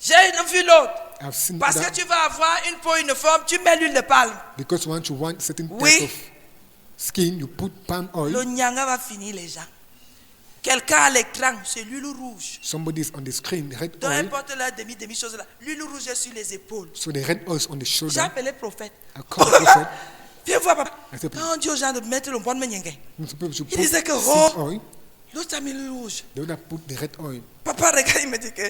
J'ai vu l'autre. I've seen Parce that que tu vas avoir une peau uniforme, tu mets l'huile de palme. because once you want certain Oui. type of skin, you put palm Le oil. nyanga va finir les gens. Quelqu'un à l'écran, c'est l'huile rouge. Somebody is on the screen, the red Peu oil. importe la demi-chose là. L'huile rouge est sur les épaules. So the red oil is on the J'ai shoulder. appelé le prophète. I call the prophet. Viens voir papa. I said, Quand on dit aux gens de mettre le bon menyenge, "You're supposed to il put disait que seed oh, oil. l'autre a mis l'huile rouge. The other put the red oil. Papa regarde, il me dit que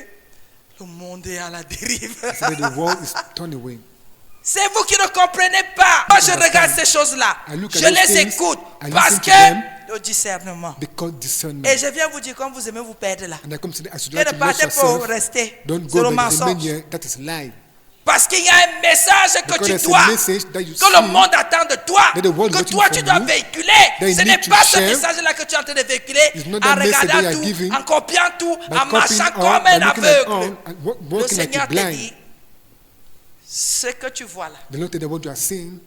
le monde est à la dérive. He said that the world is turned away. C'est vous qui ne comprenez pas. Moi, je regarde ces choses-là. I look at Je those les things, écoute I parce listen to que them. le discernement. Because discernment. Et je viens vous dire, comme vous aimez vous perdre là. And I come to the, as you Et like ne to lose partez pas pour yourself, rester. don't C'est go le but remain mensonge. here. That is lie. Parce qu'il y a un message que Because tu there's dois, a message that you que le see monde attend de toi, that the world que waiting toi from tu dois you, véhiculer. that you Ce need n'est to pas ce share. message-là que tu es en train de véhiculer It's not en the message regardant they are tout, giving, en copiant tout, by en copying marchant all, comme by un looking at all, aveugle. and Le walking like Seigneur a te blind. dit, ce que tu vois là, The Lord tell them what you are saying.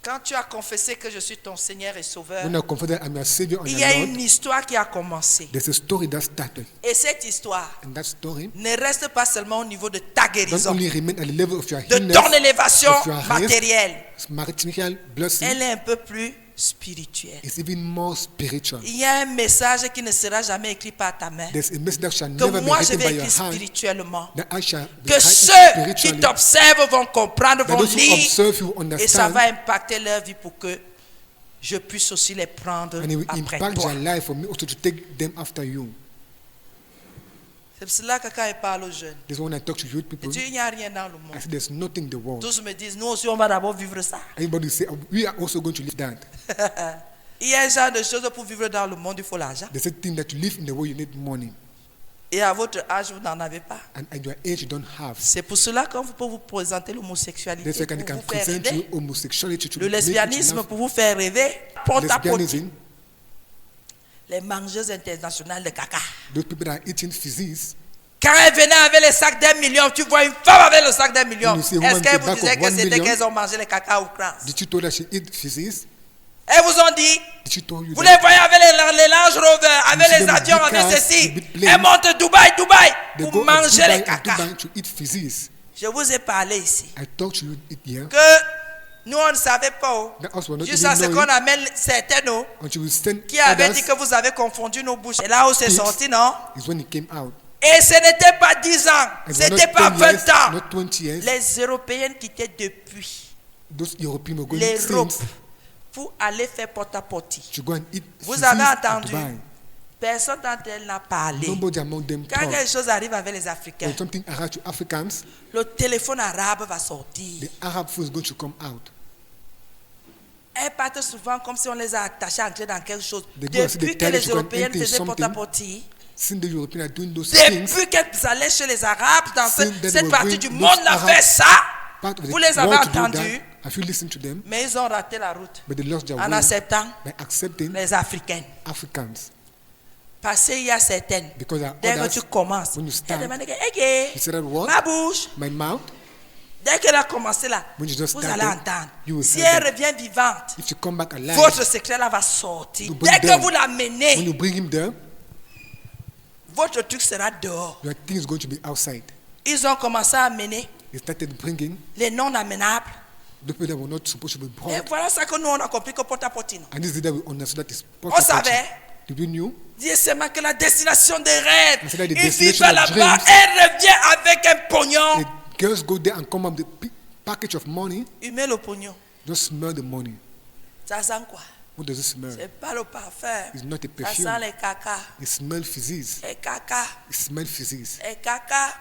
quand tu as confessé que je suis ton Seigneur et Sauveur, When you confess that I'm your Savior and il your y a Lord, une histoire qui a commencé. there's a story that started. Et cette histoire And that story ne reste pas seulement au niveau de ta don't guérison, only remain at the level of your de healness, ton élévation of your highest matérielle. material blessing, Elle est un peu plus spirituelle. it's even more spiritual. Il y a un message qui ne sera jamais écrit par ta main, There's a message that shall que never be moi je written vais by your écrire hand, spirituellement. that I shall be Que written ceux qui spiritually, t'observent vont comprendre, that vont those who lire, observe you et ça understand, va impacter leur vie pour que je puisse aussi les prendre and it will après impact toi. their life for me also to take them after you. C'est pour cela que quand il parle aux jeunes, This is when I talk to youth il people, dit il n'y a rien dans le I monde. say there's nothing in the world. Tous me disent, nous aussi on va d'abord vivre ça. Everybody say, "Oh, we are also going to live that." Il y a un genre de choses pour vivre dans le monde, il faut l'argent. There's a thing that you live in the world, you need money. Et à votre âge, vous n'en avez pas. And at your age, you don't have. C'est pour cela qu'on peut vous présenter l'homosexualité That's why I pour can vous faire present you rêver. homosexuality to Le make you to lesbianisme laugh. pour vous faire rêver. Porte à porte. Lesbianism, Les mangeuses internationales de caca. those people that are eating physics, Quand elles venaient avec les sacs d'1 million, tu vois une femme avec le sac d'1 million. When you see a woman Est-ce qu'elles with vous a bag disaient of que 1 c'était million, qu'elles ont mangé les caca ou France? did you told her she eat physics? Elles vous ont dit, Did she told you vous that les voyez avec les Range Rover, avec see les them avions, big avec cars, ceci. big planes. Elles montent Dubaï they pour go to manger Dubai les and caca. Dubai to eat physics? Je vous ai parlé ici. I talked to you here. Que nous, on ne savait pas. Oh. That us were not Jusqu'à even ce qu'on knowing amène certains oh, until we send qui avaient others dit que vous avez confondu nos bouches. Et là où c'est Speaks. sorti, non? is when it came out. Et ce n'était pas 10 ans, It was c'était not pas 10 20 years, ans. not 20 years. Les Européennes quittaient depuis Those Europeans were going l'Europe since pour aller faire porte-à-porte. to go and eat Vous physics avez at entendu? Dubai. Personne d'entre elles n'a parlé. Nobody among them Quand quelque talked. chose arrive avec les Africains, When something arrives to Africans, le téléphone arabe va sortir. the Arab food is going to come out. Elles partent souvent comme si on les a attachés à entrer dans quelque chose. They go and see Depuis the que les terrorists go and Européennes enter faisaient something. porte-à-porte, Since the Europeans are doing those things, Depuis qu'elles allaient chez les Arabes, dans Since they cette were partie going du those monde, on a Arabs, fait ça. part of the Vous les avez world to do entendus, that, have you listened to them? mais ils ont raté la route But they lost their en way acceptant by accepting les Africaines. Africans. Parce qu'il y a certaines, Because there are dès que others, tu commences, when you start, elles demandent que, you say that what? ma bouche, My mouth. dès qu'elle a commencé là, When you just vous started, allez entendre. you will Si hear elle them. revient vivante, If you come back alive, votre secret là va sortir. You bring Dès que them. vous when l'amenez, you bring him there, votre truc sera dehors. your thing is going to be outside. Ils ont commencé à amener They started bringing les non amenables. the people that were not supposed to be Et brought. voilà ça que nous on a compris que porte à porte. And this is that we understood that is On part of savait. it. Did you know? Dieu seulement que la destination des rêves. And so that the Il destination vit of là-bas dreams- et revient avec un pognon. The girls go there and come up with the package of money. Il met le pognon. Just smell the money. Ça sent quoi? What does it smell? C'est pas le parfum. It's not a Ça perfume. sent les caca. It smells physics. Les caca. It smells physics. Les caca.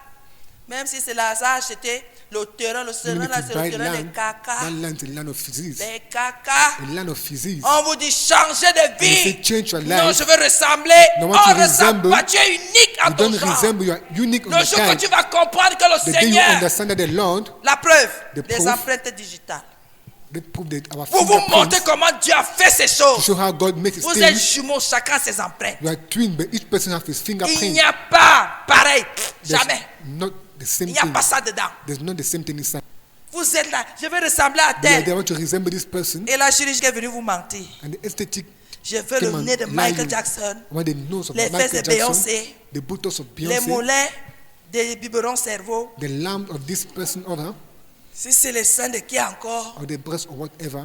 Même si c'est là, ça a acheté le terrain là, c'est Even le if you buy terrain des land, caca. that land is a land of physics. Les caca. A land of physics. On vous dit changer de And you say vie. change your Non, life. je veux ressembler. No, On what you ne ressemble resemble, pas. Tu es unique à You ton don't genre. resemble, you are unique on Le your jour que type. tu vas comprendre que le The day you Seigneur, understand that the Lord, la preuve, The les proof. empreintes digitales. they prove that our Pour vous montrer fingerprints, comment Dieu a fait ces to choses. show how God makes his Vous êtes things. jumeaux, chacun ses empreintes. You are twin, but each person has his Il fingerprint. n'y a pas pareil. There's Jamais. not the same Il n'y a thing. pas ça dedans. There's not the same thing inside. Vous êtes là. Je veux ressembler à They tel. want to resemble this person, Et la chirurgie est venue vous mentir. and the aesthetic Je veux le came and nez de lie Michael you. Jackson, When the nose of les fesses de Michael Jackson, Beyoncé, the buttocks of les Beyonce, mollets des biberons cerveau. the lamb of this person, other, Si c'est le sein de qui encore, or the breast or whatever,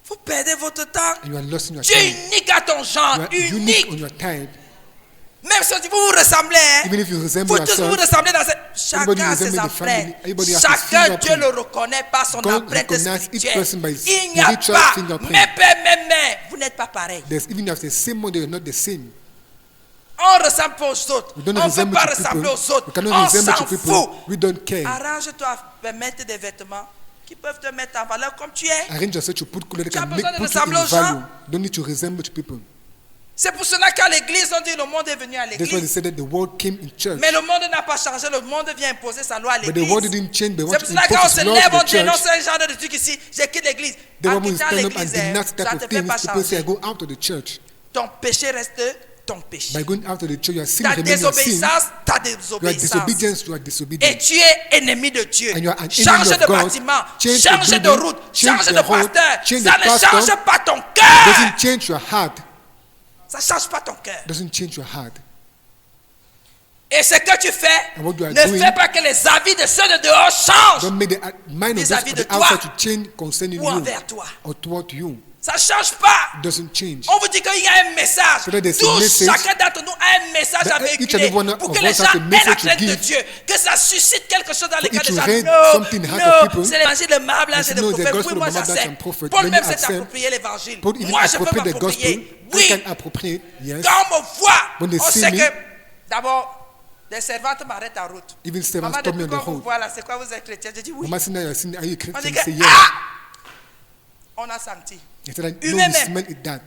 vous perdez votre temps. and you are lost in your Tu es time. unique à ton You genre. are unique on Unique. your type. Même si on dit vous vous ressemblez. Hein? Even if you resemble Vous tous vous yourself, ressemblez dans cette... Everybody Chacun a ses resemble the empreintes. family. Everybody has his Chacun, Dieu fingerprint. le reconnaît par son God empreinte recognizes each person by spirituelle. his Il n'y a spiritual pas, fingerprint. mais, vous n'êtes pas pareil. there's even if the same one, they are not the same. On ressemble pas aux autres. We On don't ne peut resemble pas to ressembler people. aux autres. We cannot On resemble s'en to people. fout. We don't care. Arrange-toi à mettre des vêtements qui peuvent te mettre en valeur comme tu es. Arrange yourself to put color that Tu as can make besoin de put you ressembler in aux gens. value. Don't need to resemble to people. C'est pour cela qu'à l'église, on dit le monde est venu à That's why they l'église. said that the world came in church. Mais le monde n'a pas changé. Le monde vient imposer sa loi à But the world l'église. didn't change. They C'est want pour to cela que quand on impose se his laws lève, to on the church. dénonce un genre de truc ici. Je quitte l'église. The En one will quittant stand up and l'église, denounce ça type ne of te fait things. pas People say, I changer. go out of the church. Ton péché reste ton péché. By going out of the church, you are sin, Ta remain your sin. désobéissance, ta You are désobéissance. disobedience, you are Et disobedience. tu es ennemi de Dieu. And you are an enemy Change of de God. bâtiment, Change change the de building, route, change change the de road, pasteur. change Ça the ne pastor. change pas ton cœur. Doesn't change your heart. Ça ne change pas ton cœur. Doesn't change your heart. Et ce que tu fais, And what you are ne doing- fais pas que les avis de ceux de dehors changent Don't make the mind of those Vis-à-vis on de the toi outside to change concerning ou you envers toi. or toward you. Ça ne change pas. It doesn't change. On vous dit qu'il y a un message. So that there's a Tous, message. chacun d'entre nous a un message That à each and véhiculer every one pour of que les us gens has a aient la message to crainte de give. Dieu. Que ça suscite quelque chose dans les For cœurs it des to gens. raise Non, something in the heart of non, people. c'est l'évangile de Marble, c'est le know the prophète. gospel Oui, moi of Marble and j'accepte. prophet. Paul Let même me s'est accept. approprié l'évangile. Paul even Moi je peux appropriate the gospel. m'approprier. I Oui, can appropriate. Yes. quand on me voit, When they on see sait me, que d'abord, des servantes m'arrêtent en route. Even servants Maman, stop me depuis on the qu'on vous road. voit là, c'est quoi vous êtes chrétien? Je dis oui. Mama, are you On Christian? dit You que, say yes. ah! On a senti. I said, no, Humain you même. smell it that.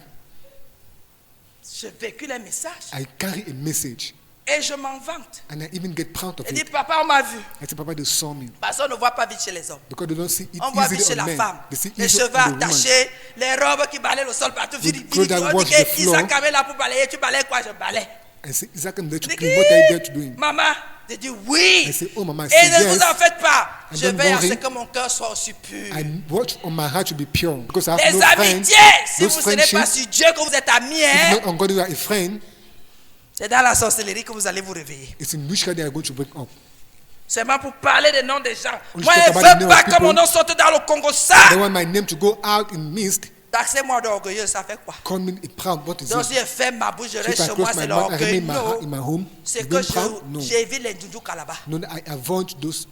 Je véhicule un message. I carry a message. Et je m'en vante. And I even get proud of Elle dit, it. papa, on m'a vu. I said, Papa, they saw me. Parce qu'on ne voit pas vite chez les hommes. Because they don't see it On voit vite chez easily on la men. femme. They see Les easily cheveux on the woman. attachés, les robes qui balaient le sol partout. The clothes that On wash dit the que floor. Isaac est là pour balayer. Tu balayes quoi? Je balaye. I say, Isaac, I'm there to Je dis, clean. What are you there to do? Maman, je dis oui. I say, oh, Mama, I Et say, ne vous yes. en faites pas. And Je don't veille à worry. ce que mon cœur soit aussi pur. I watch on my heart to be pure. Because I have Les no friends. amitiés, si Those vous ne serez pas friendships, sur Dieu que vous êtes amis, if hein, not on God, you are a friend. c'est dans la sorcellerie que vous allez vous réveiller. It's in witchcraft they are going to wake up. Seulement pour parler des noms des gens. When Moi, you je talk ne about the veux name pas of que mon people, nom sorte dans le Congo. Ça, They want my name to go out in mist. taxez-moi d'orgueilleux, ça fait quoi? Call me a proud. What is Donc si it? je ferme ma bouche, je So if reste I chez moi, close c'est my mouth, I l'orgueil. remain in my Non, home. c'est Being que proud? No. j'évite les doudouks là-bas. No, I avoid those.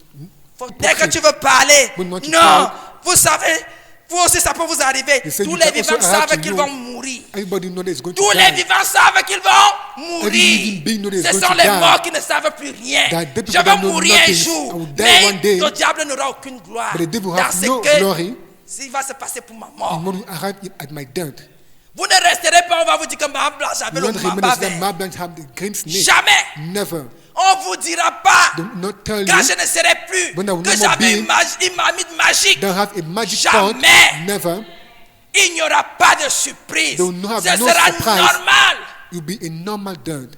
Dès que tu veux parler, When not to non, talk. vous savez, vous aussi ça peut vous arriver. They say Tous you les can vivants also arrive savent to qu'ils you. vont mourir. Everybody knows that it's going Tous to les die. vivants savent qu'ils vont Every living being mourir. knows Ce it's sont going to les die. morts qui ne savent plus rien. That dead Je people vais don't know mourir un nothing. jour, I will die mais one day. le diable n'aura aucune gloire. But the devil dans have ce no que glory. s'il va se passer pour ma And mort. what will arrive at my death? Vous ne resterez pas, on va vous dire que ma blanche avait You le won't remain mamba as that vert. Mablanche have the green snake. Jamais. Never. On ne vous dira pas, Do not tell quand you je ne serai plus, when I will que no more j'avais be, une marmite magique. don't have a magic pot. Jamais. Never. Il n'y aura pas de surprise. They will not have Ce no sera surprise. normal. You'll be a normal dad.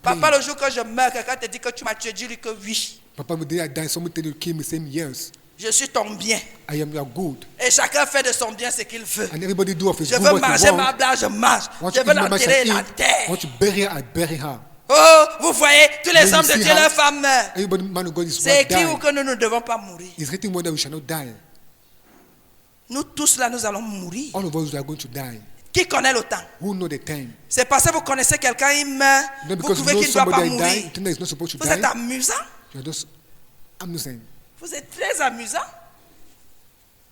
Papa, le jour que je meurs, quelqu'un te dit que tu m'as tué, dis-lui que oui. Papa, the day I die, someone tell you kill me, same years. Je suis ton bien. I am your good. Et chacun fait de son bien ce qu'il veut. And everybody do of his Je good veux what manger they ma want. blanche, je mange. Want Je to veux eat my l'enterrer, shall la eat. terre. Want to bury her, I bury her. Oh, vous voyez, tous les When hommes you de see Dieu, her, leurs femmes meurent. Everybody, man of God, is C'est what écrit où die. que nous ne devons pas mourir. It's written whether we shall not die. Nous tous là, nous allons mourir. All of us are going to die. Qui connaît le temps? Who know the time? C'est parce que vous connaissez quelqu'un, il meurt. Not Vous because trouvez you know qu'il ne doit pas somebody die, mourir. you think that he's not supposed to Vous êtes die. amusant. You're just amusing. Vous êtes très amusant.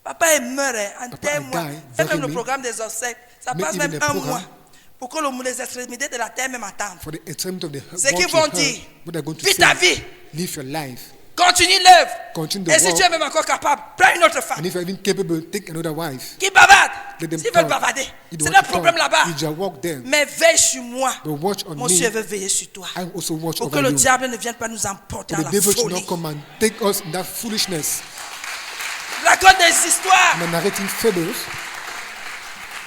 Papa est mort, en Papa terre a mois. died, Faites même bury le me. programme des obsèques. Ça Make passe even même the un program. mois. Pour que les extrémités de la terre même attendent. For the extremity of the C'est qu'ils world vont to dire, hear, what they're going to vis ta say, vie, live your life. continue l'œuvre. Continue the Et si work. tu es même encore capable, prends une autre femme. And if you're even capable, take another wife. Qui bavarde. Let them S'ils veulent talk. bavarder, You c'est don't leur want to problème talk. là-bas. You just walk there. Mais veille sur moi. But watch on Mon me. Dieu veut veiller sur toi. I also watch Pour que over le you. diable ne vienne pas nous emporter For dans the la devil should folie. not come and take us in that foolishness. Raconte des histoires. And narrating fables.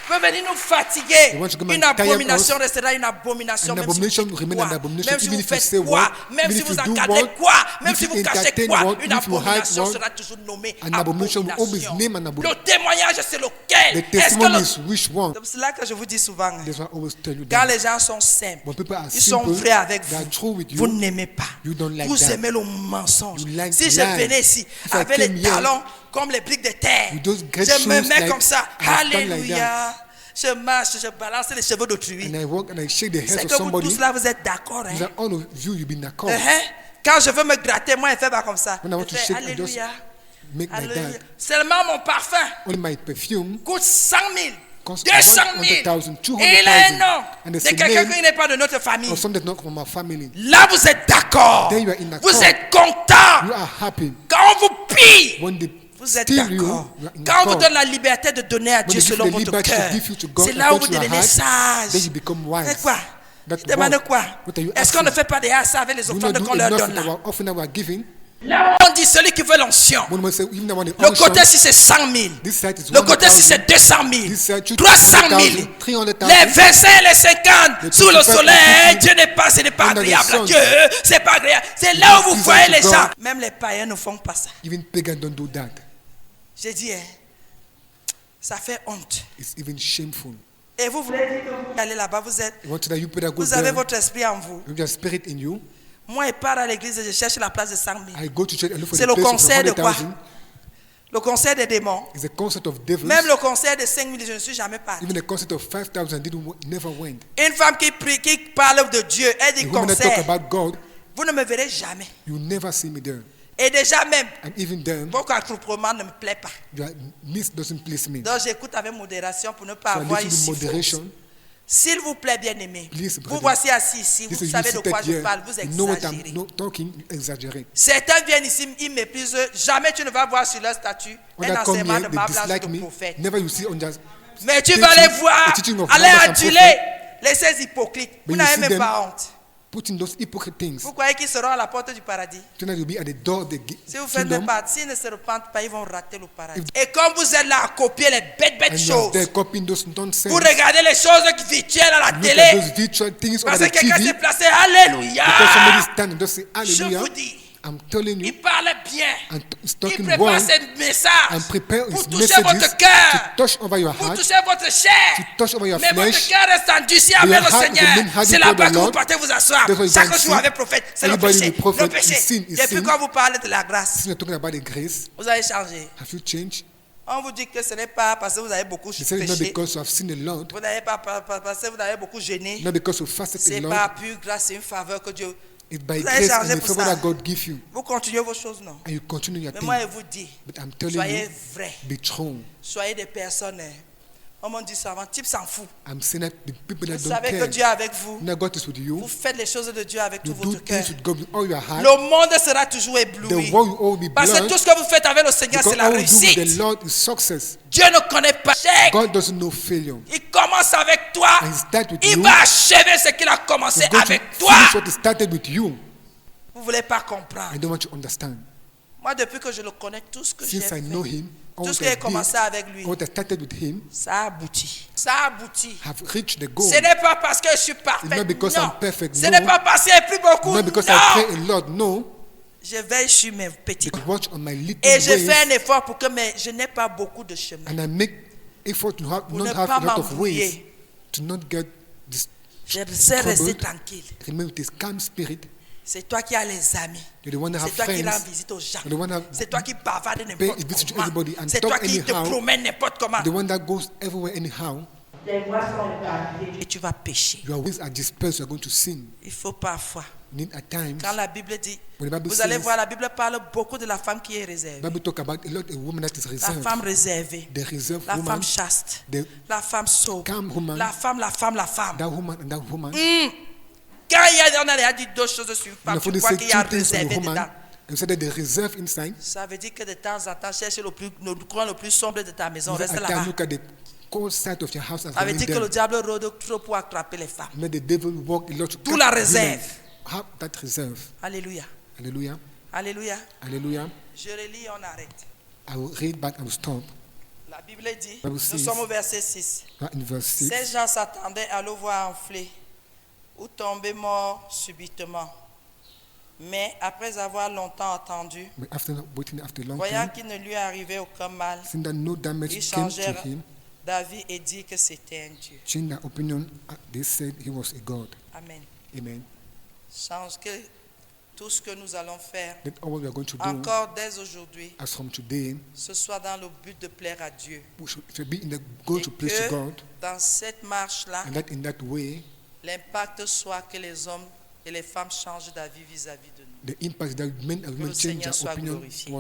Peut venir nous fatiguer. They want to come Une and tire abomination us. restera une abomination. An Même si vous abomination dites remain quoi, an abomination, même si even vous if you faites say quoi, what, même even si if vous you do encadrez what, quoi, même if si you vous cachez entertain quoi, what, une if you hide abomination what, sera toujours nommée an abomination will always name an abomination. Le témoignage, c'est lequel? The Est-ce que testimony le... is which one? C'est cela que je vous dis souvent. That's why I always tell you Quand that. les gens sont simples, When people are ils sont simple, vrais avec they are vous. true with you. Vous n'aimez pas. You don't like Vous that. aimez le mensonge. You like Si je lie. venais ici If I avec came les here talons comme les briques de terre, with those great je me shoes mets like- comme ça. and I stand like Alléluia. Je marche, je balance les cheveux d'autrui. And I walk and I shake the C'est head of que vous somebody. tous là, vous êtes d'accord. Hein? That all of you, you've been accord. Quand je veux me gratter, moi, je fais pas comme ça. When I want Je to fais shake, I just Alléluia. make like Alléluia. that. Seulement mon parfum Only my perfume coûte 100 000, costs 200 000. 100,000, Et il a un 200,000. nom And de it's a quelqu'un name qui n'est pas de notre famille. or something that's not from our family. Là, vous êtes d'accord. Then you are in accord. Vous êtes content. You are happy. Quand on vous pille, When they vous êtes steal you, d'accord. you are in Quand on vous accord. donne la liberté de donner à When Dieu they give selon the votre liberty to cœur, give you to God c'est là où vous according to your devenez heart, then sage. you become wise. C'est quoi? That's Je demande what? quoi? What are you Est-ce qu'on asking? ne fait pas des hasards avec les We offrandes not do qu'on leur enough donne with là? our offering that we are giving. On dit celui qui veut l'onction. When we say even the one in Le unction, côté si c'est 100 000. this side is Le côté si 100,000. c'est 200 This 000. side 300 000. 300,000. Les 25 et les 50 Les sous le 55, soleil. 50, Dieu n'est pas, ce n'est pas under the agréable à sun. Dieu. C'est pas agréable. C'est là où vous This voyez is les God. gens. Même les païens ne font pas ça. Even pagan don't do that. J'ai dit, hein, ça fait honte. It's even shameful. Et vous voulez dire que vous allez là-bas, vous êtes, You want to that you better go vous avez there. votre esprit en vous. You have your spirit in you. Moi, je pars à l'église et je cherche la place de 100 000. I go to church and look for C'est the le place of concert de quoi? 100,000. Le concert des démons. It's a concert of devils. Même le concert de 5 000, je ne suis jamais parti. Even a concert of 5,000 never went. Une femme qui prie, qui parle de Dieu, elle dit A woman that talk concert. about God, Vous ne me verrez jamais. you never see me there. Et déjà même, And even then, votre attroupement ne me plaît pas. your midst doesn't please me. Donc j'écoute avec modération pour ne pas So I avoir listen ici. with moderation. S'il vous plaît, bien-aimé, Please, vous brother. voici assis ici, This vous is you savez de quoi seated je here. parle, vous You know what exagérez. I'm talking, you exaggerate. Certains viennent ici, ils méprisent, jamais tu ne vas voir sur leur statut When un I come enseignement here, de they ma blanche dislike de me. prophète. Never you see on just Mais tu teaching- vas les voir, the teaching of aller Barnabas and aduler prophet. les 16 hypocrites. Vous When you n'avez see même them- pas honte. putting those hypocrite things. Vous croyez qu'ils seront à la porte du paradis? Tonight you'll be at the door of the Si vous faites kingdom. pas, s'ils ne se repentent pas, ils vont rater le paradis. Et comme vous êtes là à copier les bêtes And you are choses, there copying those nonsense. vous regardez les choses virtuelles à la Look at télé, those virtual things parce on que the quelqu'un TV. s'est placé, alléluia. Because somebody stand and just say Je hallelujah. vous dis, I'm telling you, il parle bien. and he's Il talking prépare well ses messages and prepare pour his toucher messages votre cœur, to touch over your pour heart, toucher votre chair. to touch over your Mais votre flesh. cœur reste endurci Your avec le heart Seigneur. remain hardy C'est for là-bas the que vous Lord. partez vous asseoir. That's why you Chaque can jour see. avec prophète, c'est le Everybody péché. with prophet Le is péché. sin, is Depuis sin. quand vous parlez de la grâce, Since we're talking about the grace, vous avez changé. have you changed? On vous dit que ce n'est pas parce que vous avez beaucoup He said it's not péché. because you have sinned a lot, Vous n'avez pas parce que vous avez beaucoup gêné. not because you fasted C'est a pas lot. pure grâce, c'est une faveur que Dieu. It's by Vous avez grace changé and the pour favor ça. that God gives you. Vous continuez vos choses, non? And you continue your Mais thing. moi, je vous dis, But I'm telling soyez you, vrais. be true. Soyez des personnes On m'a dit ça avant. Type s'en fout. I'm saying that the people that Vous don't savez que care, Dieu est avec vous. now God is with you. Vous faites les choses de Dieu avec You tout do votre cœur. things with God with all your heart. Le monde sera toujours The ébloui. world will all be Parce que blessed. tout ce que vous faites avec le Seigneur, Because c'est la all we do with the réussite. Lord is success. Dieu ne connaît pas l'échec. God doesn't know failure. Il commence avec toi. And He started with Il you. va achever ce qu'il a commencé He's going avec to toi. finish what He started with you. Vous ne voulez pas I comprendre. don't want you to understand. Moi, depuis que je le connais, tout ce que j'ai Since fait, I know Him, all tout ce that que I j'ai commencé did, avec lui, all that started with Him, ça a abouti. Ça a abouti. have reached the goal. Ce n'est pas parce que je suis parfait. It's not because Non. I'm perfect, Ce no. n'est pas parce qu'il n'y a plus beaucoup. Not because Non. I pray a lot, no. Je veille sur mes petits But pas. watch on my little Et je ways, fais un effort pour que je n'ai pas beaucoup de chemin. and I make effort to Pour not ne have pas a lot of m'embrouiller. ways, to not get this Je sais rester troubled. tranquille. Remain with this calm spirit. C'est toi qui as les amis. You're the one that C'est have toi qui rends friends. visite aux gens. You're the one that C'est toi qui bavardes pay n'importe a visit to comment. everybody and C'est talk toi qui te anyhow. promènes n'importe comment. The one that goes everywhere anyhow. Et tu vas pécher. Your ways are dispersed. You're going to sin. Il faut parfois. You need at times. Quand la Bible dit, When the Bible vous allez says- voir, la Bible parle beaucoup de la femme qui est réservée. Bible talk about a woman that is La reserved. femme réservée. The reserved La woman, femme chaste. the La femme sobre. calm woman, La femme. that woman and that woman. Quand on a dit deux choses sur une And femme, if tu they vois say qu'il y a two things on a réservé woman, dedans. and say that they reserve inside. Ça veut dire que de temps en temps, cherche le coin le plus sombre de ta maison, reste At là-bas. times, look at the cold side of your house as Ça veut dire que le there. diable rôde trop pour attraper les femmes. Let the devil walk a lot to D'où catch la women. réserve. Have that reserve. Alléluia. Hallelujah. Alléluia. Hallelujah. Je relis, on arrête. I will read back, I will stop. La Bible dit, Bible nous says- sommes au verset 6. Right in verse Ces 6. gens s'attendaient à le voir enfler ou tomber mort subitement. Mais après avoir longtemps attendu, But after waiting after a long voyant time, qu'il ne lui arrivait aucun mal, seeing that no damage ils came to changèrent him, d'avis et dit que c'était un Dieu. changed their opinion. They said he was a God. Amen. Amen. Change que tout ce que nous allons faire, That all we are going to do, encore dès aujourd'hui, as from today, ce soit dans le but de plaire à Dieu. we should be in the goal Et to please to que God, dans cette marche-là, and that in that way, l'impact soit que les hommes et les femmes changent d'avis vis-à-vis de nous. the impact that men and le women change Seigneur their soit opinion glorifié. toward